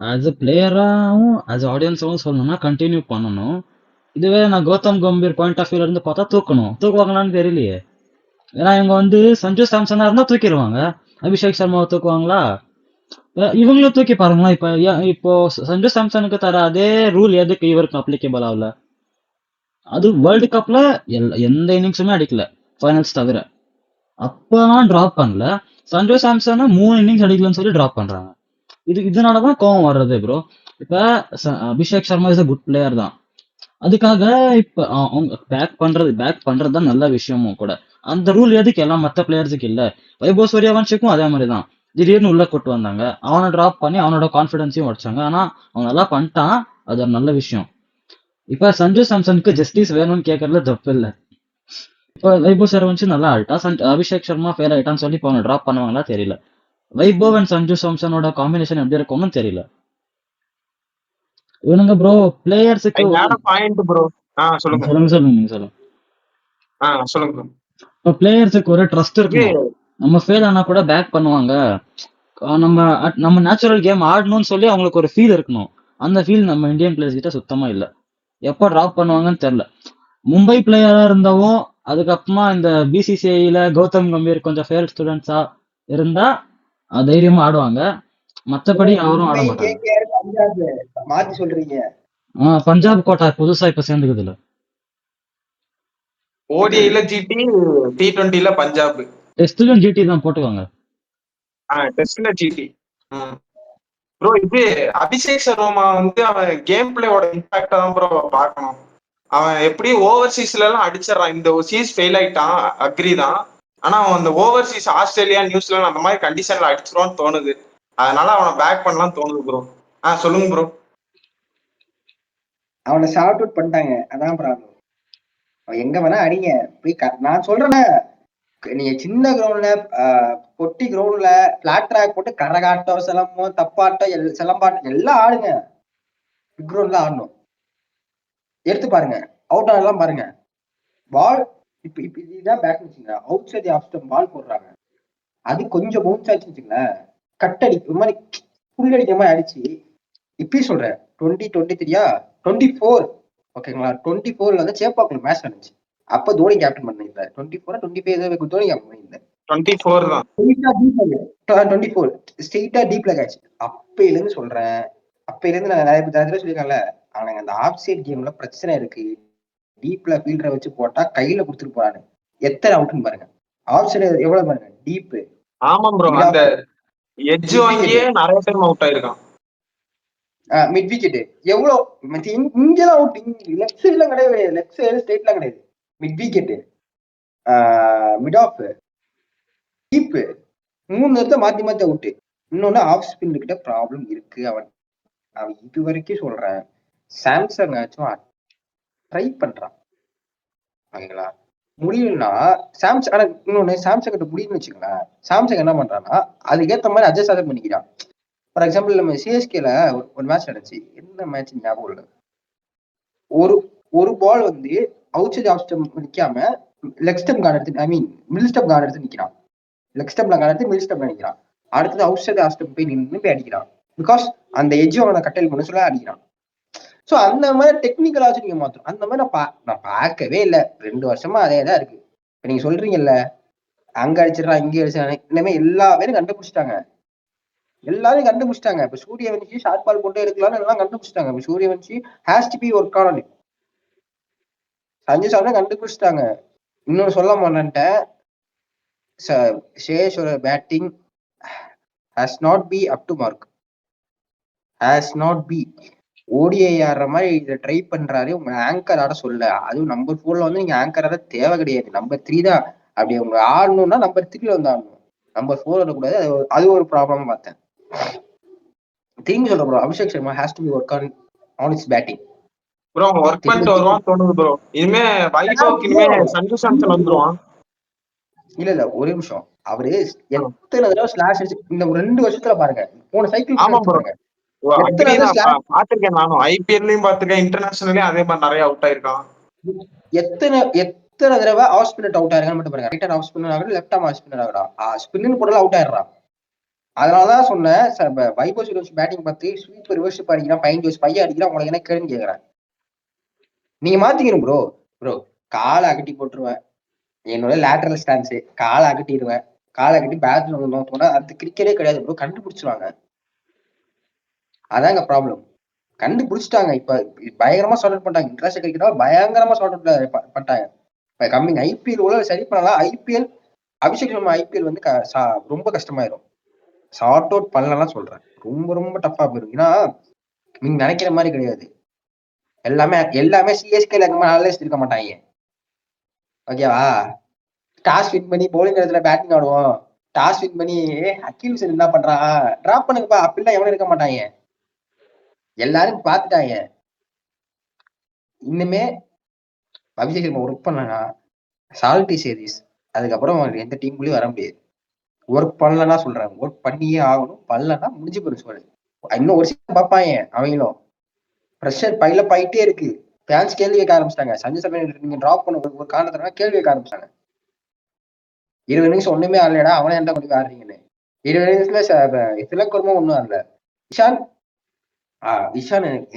S3: ஆஸ் அ பிளேயராகவும் ஆஸ் ஆடியன்ஸாகவும் சொல்லணும்னா கண்டினியூ பண்ணணும். இதுவே நான் கௌதம் கம்பீர் பாயிண்ட் ஆஃப் வியூல இருந்து பார்த்தா தூக்குவாங்களான்னு தெரியலையே. ஏன்னா இவங்க வந்து சஞ்சு சாம்சனா இருந்தா தூக்கிடுவாங்க, அபிஷேக் சர்மாவை தூக்குவாங்களா? இவங்களும் தூக்கி பாருங்களா. இப்போ சஞ்சு சாம்சனுக்கு தர அதே ரூல் எதுக்கு இவருக்கு அப்ளிகேபிள் ஆகல? அது வேர்ல்டு கப்ல எந்த இன்னிங்ஸுமே அடிக்கல, ஃபைனல்ஸ் தவிர. அப்பெல்லாம் டிராப் பண்ணல. சஞ்சு சாம்சன் 3 இன்னிங்ஸ் அடிக்கலன்னு சொல்லி டிராப் பண்றாங்க. இதனாலதான் கோவம் வர்றது ப்ரோ. இப்ப Abhishek Sharma is a good player தான். அதுக்காக இப்ப அவங்க பேக் பண்றது தான் நல்ல விஷயமும் கூட. அந்த ரூல் எதுக்கு எல்லாம் மத்த பிளேயர்ஸுக்கு இல்ல? வைபவ் சூர்யவன்ஷிக்கும் அதே மாதிரிதான். திடீர்னு உள்ள கொண்டு வந்தாங்க, அவனை டிராப் பண்ணி அவனோட கான்பிடன்ஸையும் உடைச்சாங்க. ஆனா அவன் நல்லா பண்ணிட்டான், அது ஒரு நல்ல விஷயம். இப்ப சஞ்சு சாம்சனுக்கு ஜஸ்டிஸ் வேணும்னு கேட்கறதுல தப்பு இல்ல. இப்ப வைபவ் சூர்யவன்ஷி நல்லா ஆயிட்டா, அபிஷேக் சர்மா ஃபெயில் ஆயிட்டான்னு சொல்லி இப்ப அவனை டிராப் பண்ணுவாங்களா தெரியல. வைபவ் அண்ட் சஞ்சு சாம்சனோட காம்பினேஷன் எப்படி இருக்கும்னு தெரியல. இவனுங்க ப்ரோ பிளேயர்ஸுக்கு
S1: பாயிண்ட் ப்ரோ. சொல்லுங்க
S3: சொல்லுங்க சொல்லுங்க.
S1: சொல்லுங்க ப்ரோ.
S3: இப்போ பிளேயர்ஸுக்கு ஒரு ட்ரஸ்ட் இருக்கணும். நம்ம ஃபெயில் ஆனா கூட பேக் பண்ணுவாங்க, நம்ம நேச்சுரல் கேம் ஆடணும்னு சொல்லி அவங்களுக்கு ஒரு ஃபீல் இருக்கணும். அந்த ஃபீல் நம்ம இந்தியன் பிளேயர்ஸ் கிட்ட சுத்தமா இல்ல. எப்போ டிராப் பண்ணுவாங்கன்னு தெரியல. மும்பை பிளேயரா இருந்தவும் அதுக்கப்புறமா இந்த பிசிசிஐல கௌதம் கம்பீர் கொஞ்சம் ஃபெயில் ஸ்டூடெண்ட்ஸா இருந்தா தைரியமா ஆடுவாங்க. மத்தபடி அவரும் ஆட மாட்டாங்க.
S2: மாத்தி சொல்றீங்க.
S3: பஞ்சாப் கோட்டா புதுசா இப்ப சேர்ந்துக்குது இல்ல.
S1: ஓடிஐல ஜிடி, T20ல பஞ்சாப்.
S3: டெஸ்ட்லயும் ஜிடி தான் போட்டுவாங்க.
S1: டெஸ்ட்ல ஜிடி. ப்ரோ இது அபிஷேக் சர்மா வந்து அவன் கேம் பிளேயோட இம்பாக்டா தான் ப்ரோ பார்க்கணும். அவன் எப்படி ஓவர்சீஸ்ல எல்லாம் அடிச்சிடறான். இந்த சீஸ் ஃபெயில் ஆயிட்டான், அக்ரி தான். ஆனா அவன் அந்த ஓவர்சீஸ் ஆஸ்திரேலியா நியூசிலாந்து அந்த மாதிரி கண்டிஷன்ல அடிச்சிருவான்னு தோணுது. அதனால அவனை பேக் பண்ணலாம் தோணுது ப்ரோ. சொல்லுங்க ப்ரோ.
S2: அவனை ஷார்ட் அவுட் பண்ணிட்டாங்க, அதான் ப்ராப்ளம். அவன் எங்க வேணா அடிங்க போய். நான் சொல்றேன்னா, நீங்க சின்ன கிரவுண்ட்ல பொட்டி கிரவுண்ட்ல பிளாட் ட்ராக் போட்டு கரகாட்டம், சிலம்பம், தப்பாட்டம், சிலம்பாட்டம் எல்லாம் ஆடுங்க. பிக் கிரவுண்ட்ல ஆடணும். எடுத்து பாருங்க, அவுட் ஆடலாம் பாருங்க. பால் இப்ப இதுதான் பேக் வச்சுங்க, அவுட் சைட் ஆஃப் ஸ்டம்ப் பால் போடுறாங்க. அது கொஞ்சம் பவுன்ஸ் ஆச்சு வச்சுங்களேன், கட்டடி ஒரு மாதிரி புல் அடிக்கிற மாதிரி அடிச்சு. இப்பயும் சொல்றேன் 2023 24 ஓகேங்களா, 24 வந்து சேப்பாக்குள்ள மேட்ச் நடந்துச்சு. அப்ப தோனி கேப்டன் பண்ணிருந்தாரு. 24 25 தோனி கேப்டன் பண்ணிருந்தாரு.
S1: 24 தான்.
S2: 24 ஸ்ட்ரெயிட்டா டீப்ல கேட்ச். அப்பையில இருந்து சொல்றேன், அப்பையில இருந்து நான் நிறைய பேர் சொல்லிருக்கேன்ல, அவனுங்க அந்த ஆஃப் சைட் கேம்ல பிரச்சனை இருக்கு. டீப்ல ஃபீல்டரை வச்சு போட்டா கையில கொடுத்துட்டு போறானு. எத்தனை அவுட்னு பாருங்க. ஆஃப் சைடு எவ்வளவு பாருங்க, டீப்.
S1: ஆமா ப்ரோ, அந்த எட்ஜ் வாங்கியே நிறைய டைம் அவுட் ஆயிருக்கான்.
S2: மிட் விக்கெட் எவ்வளவு இங்கதான் அவுட். லெஃப்ட் சைட்லாம் கிடையாது, லெஃப்ட் சைடு ஸ்ட்ரெயிட்லாம் கிடையாது. Mid wicket, mid off, deep, 3 நேரத்தை மாத்தி மாத்தி அவுட். இன்னொன்னு ஆஃப் ஸ்பின் கிட்ட ப்ராப்ளம் இருக்கு. அவன் இது வரைக்கும் சொல்றேன், சாம்சங் ஆச்சும் ட்ரை பண்றான் ஓகேங்களா. முடியலன்னா சாம்சங், ஆனா இன்னொன்னு சாம்சங் கிட்ட முடியும்னு வச்சுக்கலாம். சாம்சங் என்ன பண்றான்னா அதுக்கேற்ற மாதிரி அட்ஜஸ்ட் பண்ணிக்கிறான். ஃபார் எக்ஸாம்பிள் நம்ம சிஎஸ்கேல ஒரு மேட்ச் நடந்துச்சு, என்ன மேட்ச் ஞாபகம் இல்லை. ஒரு பால் வந்து அவுட் சைட் ஆஃப் ஸ்டம்ப் நிக்காம லெக் ஸ்டம்ப் கார்டு எடுத்து, ஐ மீன் மிடில் ஸ்டம்ப் கார்டு எடுத்து நிக்கிறான். லெக் ஸ்டம்ப்ல கார்டு எடுத்து மிடில் ஸ்டம்ப்ல நிக்கிறான். அடுத்தது அவுட் சைட் ஆஃப் ஸ்டம்ப் போய் நின்று போய் அடிக்கிறான். பிகாஸ் அந்த எட்ஜ் அவனை கட்டல் பண்ண சொல்ல அடிக்கிறான். ஸோ அந்த மாதிரி டெக்னிக்கலா வச்சு நீங்க மாத்தணும். அந்த மாதிரி நான் பார்க்கவே இல்லை. 2 வருஷமா அதே தான் இருக்கு. இப்ப நீங்க சொல்றீங்கல்ல, அங்க அடிச்சிடறான் இங்கே அடிச்சிடறான், இனிமே எல்லா பேரும் கண்டுபிடிச்சிட்டாங்க. எல்லாரும் கண்டுபிடிச்சிட்டாங்க. இப்ப சூரியவன்ஷி ஷார்ட் பால் போட்டு எடுக்கலாம்னு எல்லாம் கண்டுபிடிச்சிட்டாங்க. இப்ப Suryavanshi has to be work on. Sanju Samson கண்டுபிடிச்சிட்டாங்க. இன்னொன்னு சொல்ல மாட்டேன்ட்டேன், ஷேஷோட batting has not be up to mark. Has not be. ODI ஆடுற மாதிரி இதை ட்ரை பண்றாரு. உங்க ஆங்கர் ஆட சொல்ல, அதுவும் நம்பர் 4ல வந்து நீங்க ஆங்கர் ஆட தேவை கிடையாது. நம்பர் 3 தான். அப்படி உங்க ஆடணும்னா நம்பர் 3ல வந்து ஆடணும், நம்பர் 4 ஆடக்கூடாது. அது ஒரு ப்ராப்ளம் பார்த்தேன். திரும்பி சொல்ற bro, Abhishek Sharma has to be work on its batting.
S1: Bro அவன் ஒர்க் பண்ணிட்டு
S2: தெரியல
S1: வருவான்னு தோணுது ப்ரோ. இனிமே வைபவுக்கு இனிமே சஞ்சு சாம்சன் வந்துருவான்.
S2: இல்ல ஒரே நிமிஷம். அவரு
S1: ஆ.
S2: எத்தனை தடவை ஸ்லாஷ் அடிச்சு இந்த 2 வருஷத்துல பாருங்க, போன சைக்கிள் கூட
S1: ஆமா
S2: எடுத்து
S1: ப்ரோ,
S2: பாருங்க, எத்தனை தடவை
S1: அக்ரிதான்.
S2: ஸ்லாஷ்,
S1: பாத்திருக்கேன் நானும், ஐபிஎல்லையும் பாத்திருக்கேன், இன்டர்நேஷனல்லயும் அதே மாதிரி நிறைய அவுட் ஆயிருக்கான்.
S2: எத்தனை எத்தனை தடவை ஆஃப் ஸ்பின்னர் அவுட் ஆயிருக்கான்னு மட்டும் பாருங்க. ரைட் ஹேண்ட் ஆஃப் ஸ்பின்னர் ஆகட்டும், லெஃப்ட் ஹேண்ட் ஆஃப் ஸ்பின்னர் ஆகட்டும், ஸ்பின்னு போடலாம் அவுட் ஆயிடுறான். அதனாலதான் சொன்னேன், வைபவ் சூரியவன்ஷி பேட்டிங் பார்த்து ஸ்வீப் ரிவர்ஸ் அடிக்கிறான், 15 வயசு பையன் அடிக்கிறான், உங்களுக்கு என்ன கேள்வி கேட்கறேன். நீங்க மாத்திக்கணும் ப்ரோ. காலை அகட்டி போட்டுருவேன், என்னோட லேட்டரல் ஸ்டான்ஸ், காலை அகட்டிடுவேன், காலை அகட்டி பேட்ல நோக்கணும், அது கிரிக்கெட்டே கிடையாது ப்ரோ, கண்டுபிடிச்சிருவாங்க. அதாங்க ப்ராப்ளம். கண்டுபிடிச்சிட்டாங்க. இப்ப பயங்கரமா சார்ட் அவுட் பண்ணிட்டாங்க, இன்டர்நேஷனல் கிரிக்கெட்டா பயங்கரமா சார்ட் அவுட் பண்ணிட்டாங்க. இப்ப கம்மிங் ஐபிஎல் உள்ள சரி பண்ணலாம். ஐபிஎல் அபிஷேக் சர்மா ஐபிஎல் வந்து ரொம்ப கஷ்டமாயிரும். சார்ட் அவுட் பண்ணலாம் சொல்றேன், ரொம்ப ரொம்ப டஃபா போயிடும். ஏன்னா நீங்க நினைக்கிற மாதிரி கிடையாது. எல்லாமே சிஎஸ்கேல இருக்க மாட்டாங்க. ஓகேவா? டாஸ் வின் பண்ணி பவுலிங் இடத்துல பேட்டிங் ஆடுவோம், டாஸ் வின் பண்ணி அகில் ஹுசைன் என்ன பண்றான் டிராப் பண்ணுங்கப்பா அப்படிலாம் எவனும் இருக்க மாட்டாங்க. எல்லாரும் பாத்துட்டாங்க. இன்னுமே அபிஷேக் சர்மா ஒர்க் பண்ணனா சால்டி சீரிஸ், அதுக்கப்புறம் எந்த டீமுக்குள்ளயும் வர முடியாது. ஒர்க் பண்ணலன்னா சொல்றேன், ஒர்க் பண்ணியே ஆகணும். பண்ணலன்னா முடிஞ்சு போயிடும். இன்னும் ஒரு சில பார்ப்பாங்க, அவங்களும் ப்ரெஷர் பைலப் ஆயிட்டே இருக்கு. ஃபேன்ஸ் கேள்வி கேட்க ஆரம்பிச்சிட்டாங்க, சஞ்சு சர்மா நீங்க டிராப் பண்ண ஒரு காரணத்தினால கேள்வி கேட்க ஆரம்பிச்சாங்க. 20 நிமிஷம் ஒண்ணுமே ஆடலடா, அவனே என்ன கொண்டு ஆடுறீங்கன்னு. 20 நிமிஷத்துல திலக் வர்மா ஒண்ணும் ஆடல. இஷான்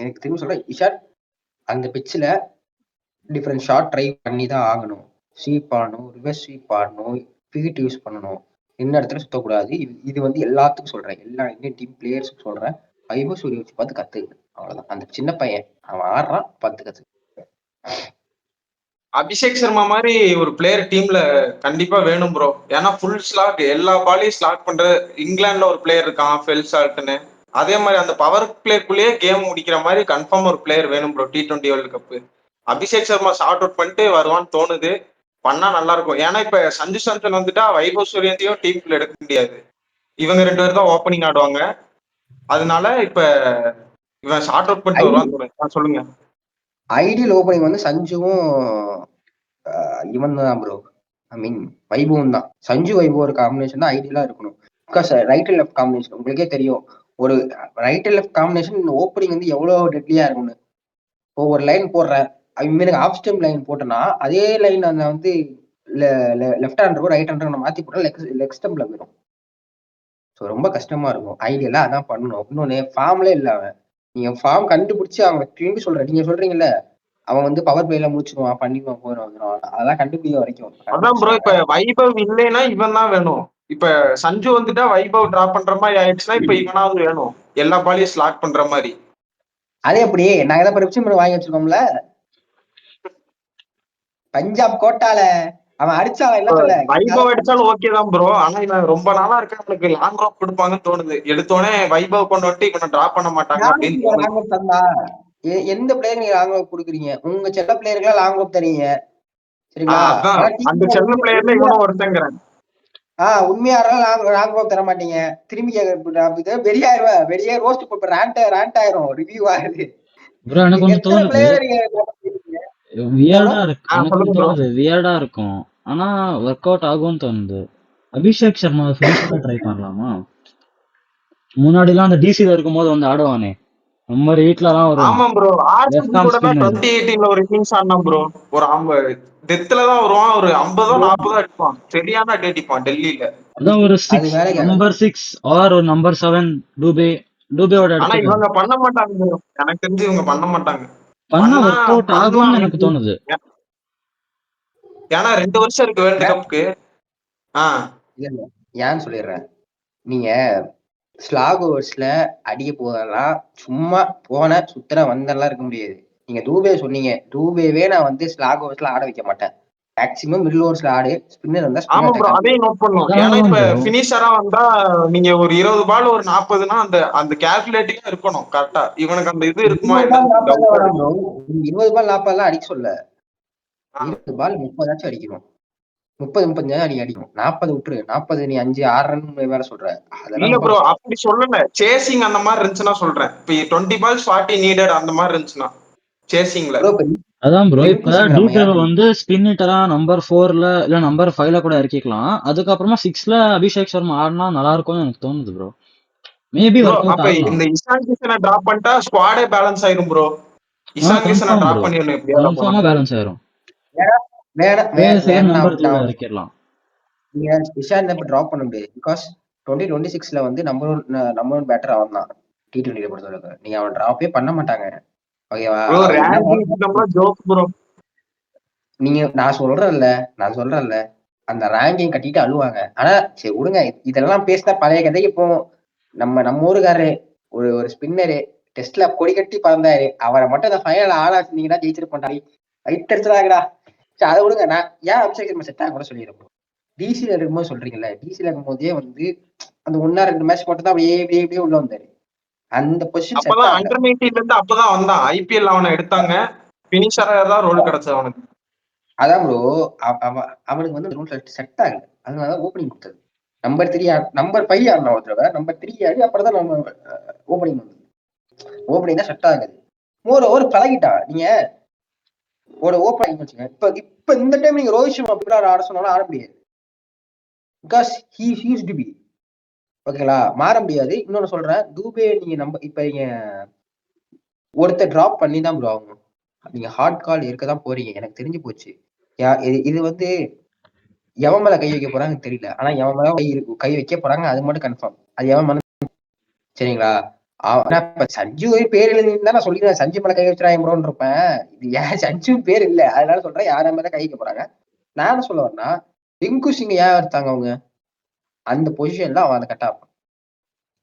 S2: எனக்கு திரும்ப சொல்றேன், இஷான் அந்த பிச்சில் டிஃப்ரெண்ட் ஷாட் ட்ரை பண்ணி தான் ஆகணும். ஸ்வீப் ஆடணும், ரிவர்ஸ் ஸ்வீப் ஆடணும், ஃபீட் யூஸ் பண்ணணும், என்ன இடத்துல சுத்தக்கூடாது. இது வந்து எல்லாத்துக்கும் சொல்றேன், எல்லா இந்தியன் டீம் பிளேயர்ஸுக்கும் சொல்றேன். வைபவ் சூரியவன்ஷி பார்த்து கத்துக்கு, அவ்வளவுதான். அந்த சின்ன பையன் அவன் ஆடுறான், பார்த்து கத்து.
S1: அபிஷேக் சர்மா மாதிரி ஒரு பிளேயர் டீம்ல கண்டிப்பா வேணும் ப்ரோ. ஏன்னா ஃபுல் ஸ்லாக், எல்லா பாலையும் ஸ்லாக் பண்ற இங்கிலாந்துல ஒரு பிளேயர் இருக்கான் ஃபெல்சால்ட்னு. அதே மாதிரி அந்த பவர் பிளேக்குள்ளேயே கேம் முடிக்கிற மாதிரி கன்ஃபார்ம் ஒரு பிளேயர் வேணும் bro T20 world cup. Abhishek Sharma short out பண்ணிட்டு வருவான்னு தோணுது, பண்ணா நல்லா இருக்கும். ஏன்னா இப்ப சஞ்சு சாம்சன் வந்துட்டா வைபவ் சூரியவன்ஷியும் டீமுக்குள்ள எடுக்க முடியாது, இவங்க 2 பேரும் தான் ஓப்பனிங் ஆடுவாங்க. அதனால இப்ப இவன் ஷார்ட் அவுட் பண்ணிட்டு வருவான்னு தோணுது. சொல்லுங்க.
S2: ஐடியல் ஓப்பனிங் வந்து சஞ்சுவும் இவன் தான் ப்ரோ, ஐ மீன் வைபவம் தான். சஞ்சு வைபவ் ஒரு காம்பினேஷன் தான் ஐடியலா இருக்கணும். Because right and left combination உங்களுக்கே தெரியும், ஒரு right and left combination opening வந்து எவ்வளவு டெட்லியா இருக்கும்னு. இப்போ ஒரு லைன் போடுறேன், எனக்கு ஆஃப் ஸ்டெம் லைன் போட்டோன்னா அதே லைன் அந்த வந்து லெஃப்ட் ஹேண்டருக்கும் ரைட் ஹேண்டருக்கும் மாத்தி போட்டா லெக் ஸ்டெம்ப்ல போயிடும். ஸோ ரொம்ப கஷ்டமா இருக்கும். ஐடியலா அதான் பண்ணணும். இன்னொன்னு ஃபார்ம்லே இல்ல அவன். நீங்க ஃபார்ம் கண்டுபிடிச்சு அவங்க திரும்பி சொல்றேன், நீங்க சொல்றீங்கல்ல அவன் வந்து பவர் பிளேல முடிச்சிருவான், பண்ணிடுவான், போயிடும், அதெல்லாம் கண்டுபிடிக்க வரைக்கும்
S1: அதான் ப்ரோ, இப்ப வைபவ் இல்லைன்னா இவன் தான் வேணும். இப்ப சஞ்சு வந்துட்டா வைபவ் டிராப் பண்ற மாதிரி ஆயிடுச்சுன்னா இப்ப இவனாவது வேணும், எல்லா பாலையும் ஸ்லாக் பண்ற மாதிரி.
S2: அதே எப்படி நாங்க ஏதாவது பிரிப்ஷன் வாங்கி வச்சிருக்கோம்ல பஞ்சாப் கோட்டால, அவன் அடிச்சான் என்ன சொல்ல
S1: வைபவ் அடிச்சாலும் ஓகே தான் ப்ரோ. ஆனா இவன் ரொம்ப நாளா இருக்க, அவனுக்கு லாங் ட்ராப் கொடுப்பாங்கன்னு தோணுது. எடுத்தோடனே வைபவ் கொண்டு வந்துட்டு இவனை டிராப் பண்ண மாட்டாங்க அப்படின்னு தோணுது.
S2: எந்த பிளேயர் நீங்க லாங் ரோப் கொடுக்குறீங்க? உங்க செல்ல பிளேயர்களா லாங் ரோப் தரீங்க, சரிங்களா?
S1: அந்த செல்ல பிளேயர்ல இவனும் ஒருத்தங்கிறேன்.
S2: உண்மையாரெல்லாம் லாங் ரோப் தர மாட்டீங்க. திரும்பி வெளியாயிருவேன், வெளியே ரோஸ்ட் போட்டு ரேண்ட் ஆயிரும், ரிவ்யூ ஆகுது.
S3: ப்ரோ எனக்கு ஒன்று தோணுது, வியர்டா இருக்கு.
S1: ஆ,
S3: எனக்கு
S1: சொல்லுங்க
S3: ஒன்று
S1: bro.
S3: தோணுது, வியர்டா இருக்கும். ஆனா ஒர்க் அவுட் ஆகும்னு தோணுது. அபிஷேக் சர்மா ஃபினிஷிங்கா ட்ரை பண்ணலாமா? முன்னாடிலாம் அந்த டிசில இருக்கும்போது வந்து ஆடுவானே, நம்ம வீட்லலாம் ஒரு
S1: ஆமா ப்ரோ,
S3: லெஃப்ட்
S1: ஆர்சிபி
S3: ஆர்ம்
S1: கூட
S3: ஸ்பின்னர்.
S1: 2018 ஒரு இன்னிங்ஸ் ஆடினான் ப்ரோ. ஒரு டெத்துல தான் வருவான், ஒரு 50 40 அடிப்பான், சரியான அடி அடிப்பான் டெல்லியில.
S3: அதான் ஒரு
S2: அது
S3: 6,
S2: வேலைக்கு
S3: நம்பர் 6 ஆர் ஒரு நம்பர் 7 டூபேவோட
S1: ஆனா
S3: இடத்துக்கு
S1: இவங்க பண்ண மாட்டாங்க bro. எனக்கு தெரிஞ்சு இவங்க பண்ண மாட்டாங்க.
S3: பண்ணா
S1: பண்ணா
S3: ஒர்க் அவுட் ஆகும்னு
S1: பண்ணலாம்
S3: எனக்கு
S1: maybe.
S3: தோணுது.
S1: ஏன்னா 2 வருஷம் இருக்கு வேர்ல்டு கப்புக்கு.
S2: இல்ல ஏன்னு சொல்லிடுறேன். நீங்க ஸ்லாக் ஓவர்ஸ்ல அடிக்க போதெல்லாம் சும்மா போன சுத்தர வந்தெல்லாம் இருக்க முடியாது. நீங்க தூபே சொன்னீங்க, தூபேவே நான் வந்து ஸ்லாக் ஓவர்ஸ்ல ஆட வைக்க மாட்டேன். மேக்ஸிமம் மிடில் ஓவர்ஸ்ல ஆடு, ஸ்பின்னர் வந்தா
S1: ஆமா ப்ரோ,
S2: ஸ்பின்னர்
S1: அதையும் நோட் பண்ணும். ஏன்னா
S3: அதான்
S1: இப்ப
S3: ப்ரோ.
S1: பினிஷரா வந்தா நீங்க ஒரு 20 பால் ஒரு 40னா அந்த அந்த கால்குலேட்டிங்கா இருக்கணும் கரெக்டா. இவனுக்கு அந்த இது இருக்குமா
S2: 20 பால்
S1: என்னன்னு
S2: 40
S1: டவுட்டா
S2: வேணாம்
S1: இருக்கு.
S2: ப்ரோ, 20 பால் 40 எல்லாம் அடிக்க சொல்ல,
S1: ஆ.
S2: 20 பால் 30 அடிக்கணும், 30 நீ அடிக்கணும். 40 விட்டுரு, 40 நீ 5 6 ரன் வேற சொல்ற, அதெல்லாம்
S1: இல்ல
S2: ரொம்ப
S1: ப்ரோ,
S2: கஷ்டம்.
S1: அப்படி சொல்லல, சேசிங் அந்த மாதிரி இருந்துச்சுன்னா சொல்றேன். இப்ப 20 பால்ஸ் 40 நீடட் அந்த மாதிரி இருந்துச்சுன்னா சேசிங்ல.
S2: ப்ரோ
S3: அதான் ப்ரோ, இப்ப
S2: ரிங்கு சிங் நம்ம
S3: டூப்ளேவை
S2: யாரு
S3: வந்து ஸ்பின் ஹிட்டரா நம்பர் 4ல இல்ல நம்பர் 5ல கூட இறக்கிக்கலாம். அதுக்கப்புறமா 6ல அபிஷேக் சர்மா ஆடினா நல்லா இருக்கும்னு எனக்கு தோணுது bro. Maybe
S1: bro
S3: work out
S1: அப்ப
S3: ஆகலாம்.
S1: இந்த இசான் கிஷனை டிராப் பண்ணிட்டா ஸ்குவாடே பேலன்ஸ் ஆயிரும் ப்ரோ. இசான் கிஷனை
S3: கன்ஃபார்ம்
S1: டிராப்
S3: ப்ரோ,
S1: பண்ணிடணும் எப்படியாவது போனா.
S3: கன்ஃபார்மா பேலன்ஸ் ஆயிரும்.
S2: வேணாம்
S3: நம்பர் 2ல
S2: நான்
S3: இறக்கிடலாம்.
S2: நீங்க இஷான் இப்ப டிராப் பண்ண முடியாது. பிகாஸ் 2026ல வந்து நம்பர் ஒன் பேட்டர் அவன் தான் T20 பொறுத்தவரைக்கும். நீங்க அவன் டிராப்பே பண்ண மாட்டாங்க. ஓகேவா?
S1: ப்ரோ
S2: அவர் என்ன
S1: ரேங்கிங் சிஸ்டம்லாம் ஜோக் ப்ரோ.
S2: நீங்க நான் சொல்றேன்ல அந்த ரேங்கிங் கட்டிட்டு அழுவாங்க. ஆனா சரி விடுங்க, இதெல்லாம் பேசினா பழைய கதை. இப்போ நம்ம ஊருக்காரரு ஒரு ஸ்பின்னரு டெஸ்ட்ல கொடி கட்டி பறந்தாரு. அவரை மட்டும் அந்த ஃபைனல் ஆளாச்சுனீங்கன்னா ஜெயிச்சிருப்பாரு. வயிற்று எடுத்துறாங்கடா. சரி அதை விடுங்க. நான் ஏன் அபிஷேக் சர்மா செட் ஆக கூட சொல்லிடுறேன். டிசில இருக்கும்போது சொல்றீங்கல்ல, டிசில இருக்கும்போதே வந்து அந்த 1 or 2 மேட்ச் மட்டும் தான் அப்படியே உள்ள வந்தாரு. அந்த பொசிஷன் செட்
S1: அப்பதான்
S2: ஆகல.
S1: அண்டர் 19ல இருந்து அப்பதான் வந்தான். ஐபிஎல் அவனை எடுத்தாங்க. பினிஷரா தான் ரோல் கிடைச்சது அவனுக்கு.
S2: அதான் ப்ரோ, அவனுக்கு வந்து ரூல் செட் ஆகல. அதனாலதான் ஓப்பனிங் கொடுத்தது. நம்பர் 5 ஆடணும் ஒரு தடவை, நம்பர் 3 ஆடி அப்புறம் தான் நம்ம ஓப்பனிங் வந்தது. ஓப்பனிங் தான் செட் ஆகுது. ஒரு பழகிட்டா. நீங்க ஒரு ஓப்பனிங் வச்சுங்க. இப்ப இந்த டைம் நீங்க ரோஹித் சர்மா அப்படி ஆட சொன்னாலும் ஆட முடியாது. Because he used to be. ஓகேங்களா? மாற முடியாது. இன்னொன்னு சொல்றேன், தூபே நீங்க இப்ப நீங்க ஒருத்தர் டிராப் பண்ணி தான் ப்ரோ ஆகணும். நீங்க ஹார்ட் கால் இருக்கதான் போறீங்க. எனக்கு தெரிஞ்சு போச்சு. இது வந்து எவன் மேல கை வைக்க போறாங்க தெரியல. ஆனா எவன் மேல கை வைக்க போறாங்க அது மட்டும் கன்ஃபார்ம். அது எவன் மேல, சரிங்களா? இப்ப சஞ்சு பேர் எழுதிருந்தா நான் சொல்லிடுவேன், சஞ்சு மேல கை வச்சுறாங்க ப்ரோன்னு இருப்பேன். இது ஏன் சஞ்சு பேர் இல்ல, அதனால சொல்றேன் யார மேல கை வைக்க போறாங்க. நான் என்ன சொல்ல வரேன்னா, ரிங்கு சிங் ஏன் எடுத்தாங்க அவங்க? அந்த பொசிஷன்ல அவன் அதை கட்டா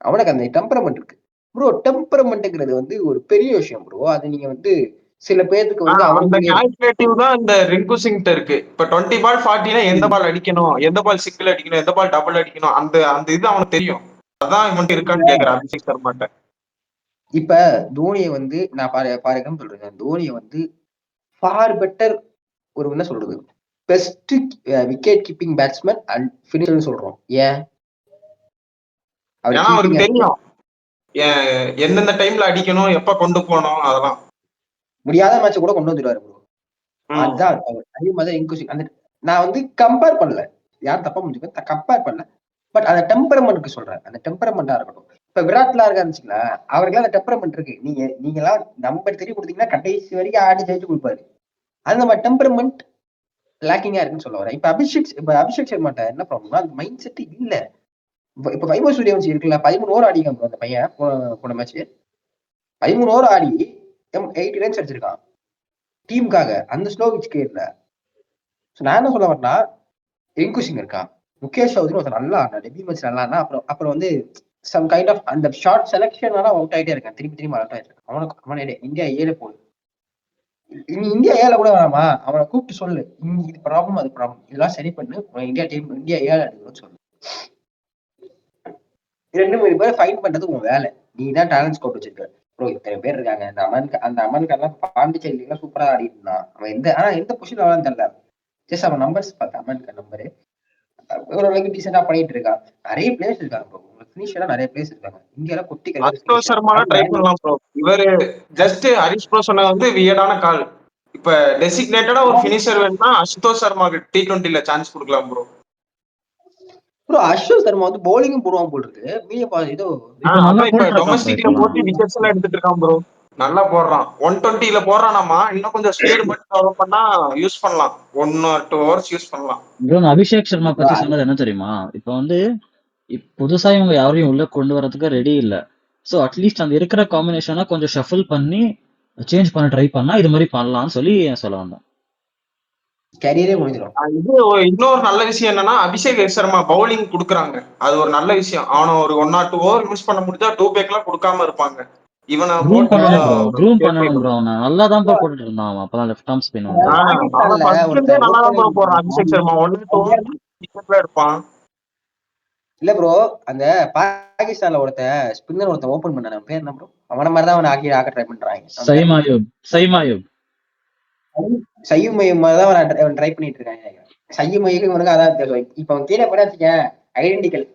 S2: அவனுக்கு அந்த டெம்பரமெண்ட் இருக்கு ப்ரோ. டெம்பரமெண்ட்ங்கிறது வந்து ஒரு பெரிய விஷயம் ப்ரோ. அது நீங்க வந்து சில பேருக்கு வந்து
S1: அந்த
S2: அவனுக்கு
S1: கால்குலேட்டிவ் தான் இந்த ரிங்கு சிங்ட்ட இருக்கு. இப்ப 20 பால் 40னா எந்த பால் அடிக்கணும், எந்த பால் சிங்கிள் அடிக்கணும், எந்த பால் டபுள் அடிக்கணும், அந்த அந்த இது அவனுக்கு தெரியும். அதான் இவன்ட்டு இருக்கான்னு கேக்குறேன் அபிஷேக் சர்மாட்ட.
S2: இப்ப தோனியை வந்து நான் பாருங்கன்னு சொல்றேன். தோனியை வந்து ஃபார் பெட்டர் ஒரு என்ன சொல்றது, best wicket keeping batsman and finisher சொல்றோம். ஏன்?
S1: ஏன்னா அவருக்கு தெரியும் எந்தெந்த டைம்ல அடிக்கணும், எப்ப கொண்டு போகணும், அதெல்லாம்
S2: முடியாத மேட்ச கூட கொண்டு வந்துடுவாரு ப்ரோ. அதுதான் அதே மாதிரி இன்க்ளூசிவ். அந்த நான் வந்து கம்பேர் பண்ணல, யார் தப்பா முடிஞ்சுக்க கம்பேர் பண்ணல. பட் அந்த டெம்பரமெண்ட்க்கு சொல்றேன். அந்த டெம்பரமெண்டா இருக்கட்டும். இப்ப விராட்லாம் இருக்காருச்சுங்களா, அவருக்குலாம் அந்த டெம்பரமெண்ட் இருக்கு. நீங்களாம் நம்பர் 3 கொடுத்தீங்கன்னா கடைசி வரைக்கும் ஆடி ஜெயிச்சு கொடுப்பாரு. அது நம்ம டெம்பரமெண்ட் லேக்கிங்கா இருக்குன்னு சொல்ல வரேன். இப்ப அபிஷேக் சர்மாட்ட என்ன ப்ராப்ளம்னா, அந்த மைண்ட் செட் இல்ல. இப்ப வைபவ் சூரியவன்சி இருக்குல்ல, 13 ஓவர் ஆடிக்கான் அந்த பையன். போன மேட்ச் 13 ஓவர் ஆடி 80 ரன்ஸ் அடிச்சிருக்கான் டீமுக்காக, அந்த ஸ்லோ விச் கேட்ல. நான் என்ன சொல்ல வரேன்னா, ரிங்கு சிங் இருக்கான், முகேஷ் சௌத்ரி ஒருத்தர் நல்லா டெபி மேட்ச் நல்லா. அப்புறம் வந்து சம் கைண்ட் ஆஃப் அந்த ஷார்ட் செலக்ஷனால அவுட் ஆயிட்டே இருக்கான். திருப்பி அவுட் ஆயிட்டு இருக்கான். அவனே இந்தியா 7 போகுது. நீ இந்தியா 7 கூட வேணாமா, அவனை கூப்பிட்டு சொல்லு, இது ப்ராப்ளம் அது ப்ராப்ளம், இதெல்லாம் சரி பண்ணு, இந்தியா 7 எடுக்கணும்னு சொல்லு. 2-3 பேர் ஃபைன் பண்றது உன் வேலை. நீ தான் டேலண்ட் ஸ்கவுட் வச்சிருக்க ப்ரோ. இத்தனை பேர் இருக்காங்க. அந்த அமன்காரெல்லாம் பாண்டிச்சேரியில சூப்பரா ஆடிட்டு இருந்தான். அவன் ஆனா எந்த பொசிஷன் ஆனாலும் தெரியல. ஜஸ்ட் அவன் நம்பர்ஸ் பார்த்தா அமன்கார் நம்பரு ஓரளவுக்கு டீசெண்டா பண்ணிட்டு இருக்கான். நிறைய பிளேயர்ஸ் இருக்காங்க ப்ரோ. ஃபினிஷரா நிறைய பிளேயர்ஸ் இருக்காங்க இந்தியால கொட்டி
S1: அசுதோஷ் சர்மால ட்ரை பண்ணலாம் ப்ரோ. இவரு ஜஸ்ட் ஹரிஷ் ப்ரோ சொன்னது வந்து வியர்டான கால். இப்ப டெசிக்னேட்டடா ஒரு ஃபினிஷர் வேணும்னா அசுதோஷ் சர்மாக்கு T20ல சான்ஸ் கொடுக்கலாம் ப்ரோ.
S2: ப்ரோ அஸ்வின் சர்மா வந்து பவுலிங்கும் போடுவான் போல் இருக்கு. ஏதோ
S1: அதான் இப்ப டொமஸ்டிக்ல போட்டு விக்கெட்ஸ் எல்லாம் எடுத்துட்டு இருக்கான் ப்ரோ. நல்லா போடுறான். 120ல போடுறானாமா. இன்னும் கொஞ்சம் ஸ்பீடு மட்டும் டெவலப் பண்ணா யூஸ் பண்ணலாம். 1 or 2 hours யூஸ் பண்ணலாம்.
S3: ப்ரோ அபிஷேக் சர்மா பத்தி சொன்னது என்ன தெரியுமா? இப்ப வந்து புதுசா இவங்க யாரையும் உள்ள கொண்டு வரதுக்கு ரெடி இல்ல. சோ அட்லீஸ்ட் அந்த இருக்கிற காம்பினேஷனை கொஞ்சம் ஷஃபிள் பண்ணி சேஞ்ச் பண்ண ட்ரை பண்ணா இது மாதிரி பண்ணலாம்னு சொல்லி சொல்ல வந்தேன்.
S2: கேரியரே முடிஞ்சிடும்.
S1: இது இன்னொரு நல்ல விஷயம் என்னன்னா, அபிஷேக் சர்மா பவுலிங் கொடுக்குறாங்க. அது ஒரு நல்ல விஷயம். அவனை ஒரு 1 or 2 hour யூஸ் பண்ண முடிஞ்சா 2 பேக்லாம் கொடுக்காம இருப்பாங்க. இவனை
S3: க்ரூம் பண்ணணும் ப்ரோ. அவனை நல்லா தான் போட்டுட்டு இருந்தான். அவன் அப்பதான் லெஃப்ட் ஆர்ம் ஸ்பின் வந்து
S1: நல்லா தான் போடுறான். அபிஷேக் சர்மா 1 or 2 hour இருப்பான்.
S2: இல்ல ப்ரோ, அந்த பாகிஸ்தான்ல ஸ்பின்னர் ஒருத்தன் ஓபன் பண்ணான பேர் என்ன ப்ரோ? அவன மாதிரி தான் அவனை ஆக்க ட்ரை பண்றாங்க. சையும் மாதிரி தான் அவன் ட்ரை பண்ணிட்டு இருக்காங்க. சையும் இவனுக்கு அதான் தெரியும். இப்ப அவன் கீழே கூட ஐடென்டிக்கல்.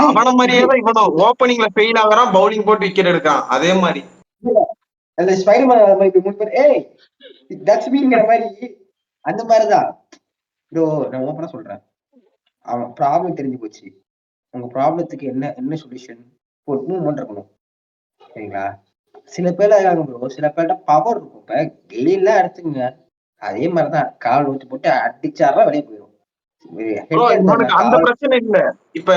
S1: அவன மாதிரியே தான் இவனும் ஓப்பனிங்ல ஃபெயில் ஆகுறான், பவுலிங் போட்டு விக்கெட் எடுக்கான். அதே மாதிரி
S2: அந்த ஸ்பைடர்மேன் மாதிரி இப்படி 3 பேர் ஏய் தட்ஸ் மீங்கிற மாதிரி அந்த மாதிரிதான் ப்ரோ. நான் ஓப்பனா சொல்றேன், அவன் ப்ராப்ளம் தெரிஞ்சு போச்சு. உங்க ப்ராப்ளத்துக்கு என்ன சொல்யூஷன் ஒரு மூவ்மெண்ட் இருக்கணும், சரிங்களா? சில பேர்ல இருக்காங்க ப்ரோ, சில பேர்ட்ட பவர் இருக்கும். இப்ப கெயிலாம் எடுத்துங்க, அதே மாதிரிதான் கால் ஊத்தி போட்டு அடிச்சாரா வெளியே போயிடும்.
S1: ப்ரோ
S2: ஹெட்
S1: இவனுக்கு அந்த
S2: கால்
S1: பிரச்சனை இல்ல. இப்ப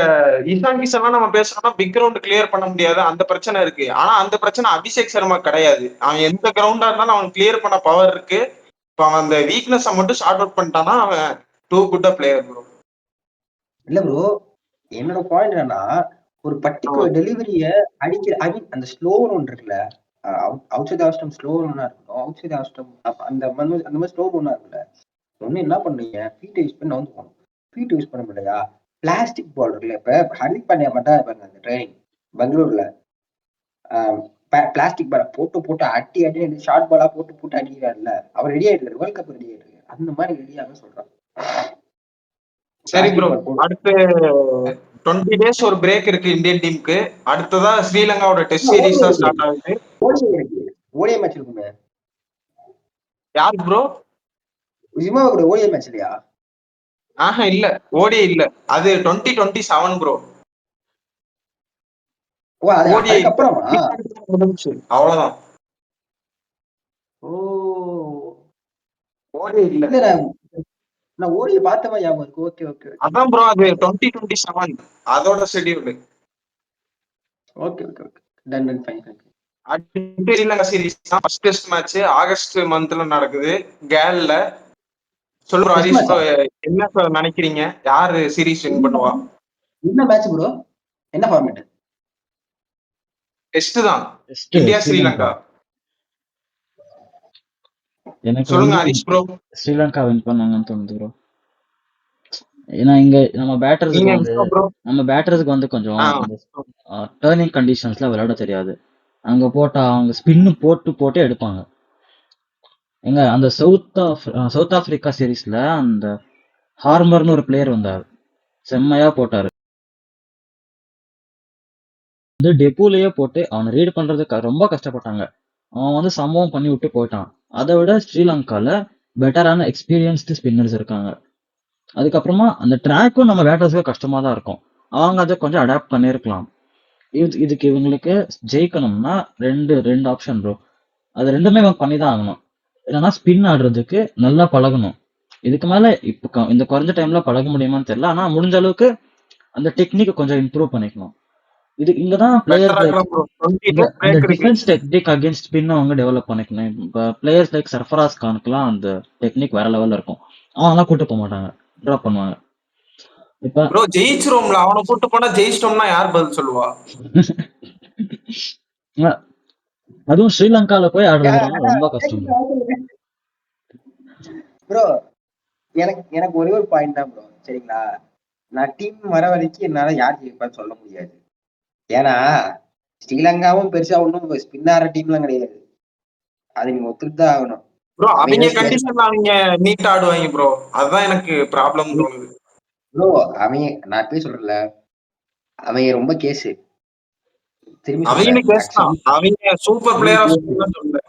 S1: இசான் கிஷன்லாம் நம்ம பேசணும்னா பிக் கிரவுண்ட் கிளியர் பண்ண முடியாது, அந்த பிரச்சனை இருக்கு. ஆனா அந்த பிரச்சனை அபிஷேக் சர்மா கிடையாது. அவன் எந்த கிரவுண்டா இருந்தாலும் அவன் கிளியர் பண்ண பவர் இருக்கு. இப்ப அவன் அந்த வீக்னஸ் மட்டும் ஷார்ட் அவுட் பண்ணிட்டானா அவன் டூ குட் பிளேயர் ப்ரோ.
S2: இல்ல ப்ரோ, என்னோட பாயிண்ட் என்னன்னா, ஒரு பர்டிகுலர் டெலிவரிய அடிக்கிற ஐ மீன் அந்த ஸ்லோ ஒன்று இருக்குல்ல, அவுட் சைட் ஆஸ்டம் ஸ்லோ ஒன்னா இருக்கணும். அவுட் சைட் ஆஸ்டம் அந்த மாதிரி ஸ்லோ ஒன்னா இருக்குல்ல, ஒண்ணு என்ன பண்ணீங்க, ஃபீட் யூஸ் பண்ணி வந்து போகணும். ஃபீட் யூஸ் பண்ண முடியலையா, பிளாஸ்டிக் பால் இருக்குல்ல. இப்ப ஹர்திக் பாண்டியா மட்டும் இருப்பாங்க அந்த ட்ரைனிங் பெங்களூர்ல, பிளாஸ்டிக் பாலை போட்டு அடி ஷார்ட் பாலா போட்டு அடிக்கிறாருல்ல, அவர் ரெடி ஆயிட்டு வேர்ல்ட் கப் ரெடி ஆயிட்டு அந்த மாதிரி ரெடியாக சொல்றான்.
S1: சரி ப்ரோ,
S2: பிளாஸ்டிக் பால்
S1: அடுத்து 20 days ஒரு பிரேக் இருக்கு இந்தியன் டீமுக்கு. அடுத்ததா ஸ்ரீலங்காவோட டெஸ்ட் சீரீஸ் தான் ஸ்டார்ட் ஆகுது.
S2: ஓடிஐ மேட்ச் இருக்குமே.
S1: யாரு ப்ரோ?
S2: ஜிம்பாப்வே கூட ஓடிஐ மேட்ச் இல்லையா?
S1: இல்ல, ஓடிஐ இல்ல, அது 2027 ப்ரோ.
S2: ஓ அது
S1: ஓடிஐ
S2: அதுக்கப்புறமா?
S1: அவ்வளவுதான்.
S2: ஓ
S1: ஓடிஐ இல்ல.
S2: இல்ல, நான் ஓடிஐ பார்த்தவா ஞாபகம் இருக்கு. ஓகே ஓகே
S1: அதான் ப்ரோ, அது 2027 அதோட schedule.
S2: Okay okay okay done done fine.
S1: அடுத்து ஸ்ரீலங்கா சீரீஸ் தான். ஃபர்ஸ்ட் டெஸ்ட் மேட்ச் ஆகஸ்ட் மந்த்ல நடக்குது கேல்ல. சொல்லு ப்ரோ ஹரிஷ் ப்ரோ, என்ன நினைக்கிறீங்க, யாரு சீரீஸ் வின் பண்ணுவா?
S2: என்ன மேட்ச் ப்ரோ, என்ன ஃபார்மேட்?
S1: டெஸ்ட் தான்,
S3: Test
S1: இந்தியா
S3: ஸ்ரீலங்கா.
S1: ஸ்ரீலங்கா.
S3: எனக்கு
S1: சொல்லுங்க
S3: வந்து
S1: ஹரிஷ் ப்ரோ.
S3: ஸ்ரீலங்கா வின் பண்ணாங்கன்னு தோணுது ப்ரோ. ஏன்னா இங்க நம்ம
S1: நீங்க
S3: பேட்டர்ஸுக்கு வந்து கொஞ்சம்
S1: ஆ,
S3: இந்த டர்னிங் கண்டிஷன்ஸ்ல விளையாட தெரியாது. அங்க போட்டா அவங்க ஸ்பின்னு போட்டு எடுப்பாங்க. எங்க அந்த சவுத் ஆப்பிரிக்கா சீரீஸ்ல அந்த ஹார்மர்னு ஒரு பிளேயர் வந்தார், செம்மையா போட்டாரு. வந்து டெபுலயே போட்டு அவனை ரீட் பண்றதுக்கு ரொம்ப கஷ்டப்பட்டாங்க. அவன் வந்து சம்பவம் பண்ணி விட்டு போயிட்டான். அதை விட ஸ்ரீலங்கால பெட்டரான எக்ஸ்பீரியன்ஸ்டு ஸ்பின்னர்ஸ் இருக்காங்க. அதுக்கப்புறமா அந்த ட்ராக்கும் நம்ம பேட்டர்ஸ்க்கு கஷ்டமா தான் இருக்கும். அவங்க அதை கொஞ்சம் அடாப்ட் பண்ணியிருக்கலாம். இதுக்கு இவங்களுக்கு ஜெயிக்கணும்னா ரெண்டு ஆப்ஷன் ப்ரோ. அது ரெண்டுமே இவங்க பண்ணி தான் ஆகணும். இல்லைன்னா ஸ்பின் ஆடுறதுக்கு நல்லா பழகணும். இதுக்கு மேல இப்போ இந்த குறைஞ்ச டைம்ல பழக முடியுமான்னு தெரியல. ஆனா முடிஞ்ச அளவுக்கு அந்த டெக்னிக்கை கொஞ்சம் இம்ப்ரூவ் பண்ணிக்கணும். இங்கதான்
S1: better
S3: பிளேயர்ஸ்
S1: ஆக்கலாம் bro. 20
S3: இந்த
S1: days
S3: அந்த
S1: break இருக்கு.
S3: டிஃபென்ஸ் டெக்னிக் அகேன்ஸ்ட் ஸ்பின் அவங்க டெவலப் பண்ணிக்கணும். இப்போ பிளேயர்ஸ் லைக் சர்ஃபராஸ் கானுக்குலாம் அந்த டெக்னிக் வேற லெவல்ல இருக்கும். அவங்கலாம் கூட்டு போக மாட்டாங்க, ட்ராப் பண்ணுவாங்க. இப்ப
S1: ப்ரோ ஜெயிச்சிரோம்ல, அவனை கூட்டு போனா ஜெயிச்சிட்டோம்னா யார் பதில் சொல்லுவா?
S3: அதுவும் ஸ்ரீலங்கால போய் ஆடுறது ரொம்ப கஷ்டம்
S2: ப்ரோ. எனக்கு ஒரே ஒரு பாயிண்ட் தான் ப்ரோ, சரிங்களா? நான் டீம் வர வரைக்கும் என்னால யார் ஜெயிப்பான்னு சொல்ல முடியாது. ஏன்னா ஸ்ரீலங்காவும் பெருசா ஒன்றும் ஸ்பின் ஆடுற டீம்லாம் கிடையாது. அது நீங்க ஒத்துட்டு தான் ஆகணும்.
S1: ப்ரோ அவங்க கண்டிஷன்ல அவங்க நீட் ஆடுவாங்க ப்ரோ, அதுதான் எனக்கு ப்ராப்ளம் தோணுது
S2: ப்ரோ. அவங்க நான் போய் சொல்றேன்ல, அவங்க ரொம்ப கேஸ். திரும்பி
S1: அவங்க கேஸ் தான்,
S2: சொல்றேன்,
S1: அவங்க சூப்பர் பிளேயரா சொல்ல.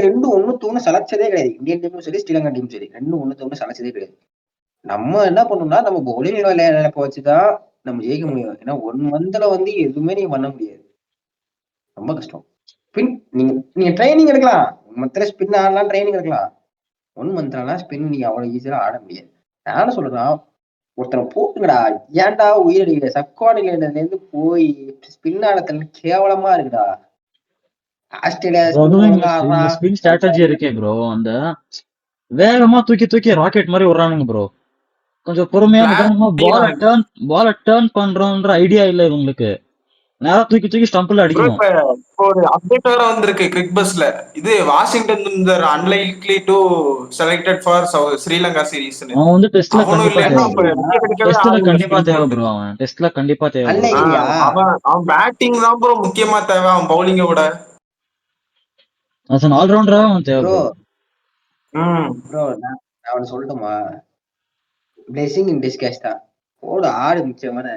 S2: ரெண்டு ஒண்ணு தூணு சலைச்சதே கிடையாது. இந்தியன் டீமும் சரி ஸ்ரீலங்கா டீமும் சரி, ரெண்டு ஒண்ணு தூணு சலைச்சதே கிடையாது. நம்ம என்ன பண்ணணும்னா நம்ம பவுலிங் நிலைப்ப வச்சுதான் நம்ம ஜெயிக்க முடியும். ஏன்னா 1 monthல வந்து எதுவுமே நீங்க பண்ண முடியாது, ரொம்ப கஷ்டம். ஸ்பின் நீங்க ட்ரைனிங் எடுக்கலாம், 1 monthல ஸ்பின் ஆடலாம், ட்ரைனிங் எடுக்கலாம். 1 monthலாம் ஸ்பின் நீங்க அவ்வளவு ஈஸியா ஆட முடியாது. நானும் சொல்றேன், ஒருத்தனை போட்டுங்கடா, ஏன்டா உயிரடிக்கிற சப்கார்டினேட்டர்ல இருந்து போய் ஸ்பின் ஆடத்துல கேவலமா இருக்குடா. ஆஸ்திரேலியா
S3: ஸ்பின் ஸ்ட்ராட்டஜி இருக்கே ப்ரோ. அந்த வேகமா தூக்கி ராக்கெட் மாதிரி விடுறானுங்க ப்ரோ. கொஞ்சம் பொறுமையா நிதானமா பால டர்ன் பண்றோம்ன்ற ஐடியா இல்ல இவங்களுக்கு. நேரா தூக்கி ஸ்டம்பில் அடிக்கணும்.
S1: ஒரு அப்டேட் வேற வந்திருக்கு கிரிக் பஸ்ல, இது Washington Sundar unlikely to selected for Sri Lanka series.
S3: அவன் வந்து டெஸ்ட்ல கண்டிப்பா தேவை ப்ரோ. அவன் டெஸ்ட்ல கண்டிப்பா தேவை.
S1: அவன் பேட்டிங் தான் ப்ரோ முக்கியமா தேவை, அவன் பவுலிங்க விட.
S3: ஆல்ரவுண்டரா அவன் தேவை ப்ரோ.
S2: ப்ரோ நான் அவனை சொல்லட்டுமா, பிளெஸிங் இன் டிஸ்கஸ் தான். போடு ஆடு மிச்சமான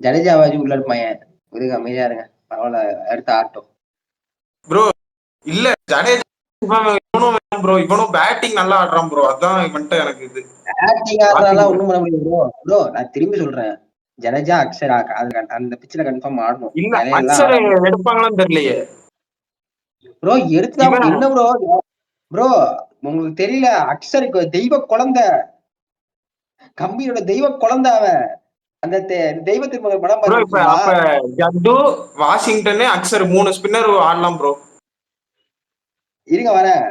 S2: ஜடேஜாவாஜி உள்ள பையன், இதுக்கு அமைதியா இருங்க, பரவாயில்ல, அடுத்த ஆட்டம்.
S1: ப்ரோ இல்ல ஜடேஜா இவனும் ப்ரோ, இவனும் பேட்டிங் நல்லா ஆடுறான் ப்ரோ. அதான் இவன்ட்ட எனக்கு இது
S2: பேட்டிங் ஆடுறதெல்லாம்
S1: பாத்தீங்க.
S2: ஒண்ணும் பண்ண முடியாது ப்ரோ. ப்ரோ நான் திரும்பி சொல்றேன், ஜடேஜா அக்ஷர் அந்த பிச்சில கன்ஃபார்ம் ஆடணும்,
S1: இல்ல
S2: இலையெல்லாம்
S1: அக்சர்
S2: ஆடாம.
S1: எடுப்பாங்களான்னு தெரியலையே.
S2: ப்ரோ எடுத்துதான்
S1: இவன்
S2: என்ன ப்ரோ. ப்ரோ உங்களுக்கு தெரியல, அக்ஷருக்கு தெய்வ குழந்தை, கம்பீரோட தெய்வ குழந்தை அவன். அந்த தெய்வ திருமகன் படம்
S1: ப்ரோ இப்ப
S2: பார்த்திருக்கீங்களா?
S1: அப்ப ஜட்டு, வாஷிங்டனு, அக்சர் 3 ஸ்பின்னர் ஆடலாம் ப்ரோ.
S2: இருங்க வரேன்.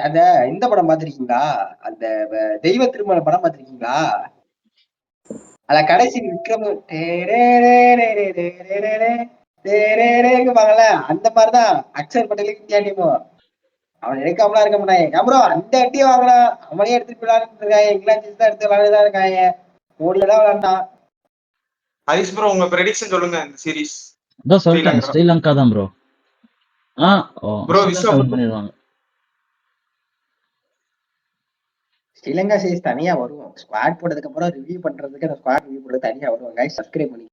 S2: அந்த இந்த படம் பார்த்திருக்கீங்களா? அந்த தெய்வ திருமகன் படம் பார்த்திருக்கீங்களா? அத கடைசி விக்ரம் பாங்கல, அந்த மாதிரிதான் அக்ஷர் பட்டேலுக்கு இந்தியா டீமும். அவன் எடுக்காமலாம் இருக்க மாட்டாங்க ப்ரோ. அந்த அட்டியும் வாங்கலாம், அவனே எடுத்துட்டு விளையாண்டு இருக்காங்க, இங்கிலாந்து தான் எடுத்து விளையாண்டுதான் இருக்காங்க, ஓடிதான் விளையாண்டான்.
S1: ஹரிஷ் ப்ரோ உங்க ப்ரெடிக்ஷன் சொல்லுங்க இந்த சீரிஸ்.
S3: அதான் சொல்லிட்டேன்,
S1: ஸ்ரீலங்கா
S3: ஸ்ரீலங்கா தான் bro.
S1: Bro.
S3: Sri Lanka
S1: Vishwa
S3: win பண்ணிடுவாங்க.
S2: ஸ்ரீலங்கா சீரிஸ் தனியா வருவோம், ஸ்குவாட் போட்டதுக்கு அப்புறம் ரிவ்யூ பண்றதுக்கு. அந்த ஸ்குவாட் ரிவ்யூ போட்டு தனியா வருவாங்க, சப்ஸ்கிரைப் பண்ணி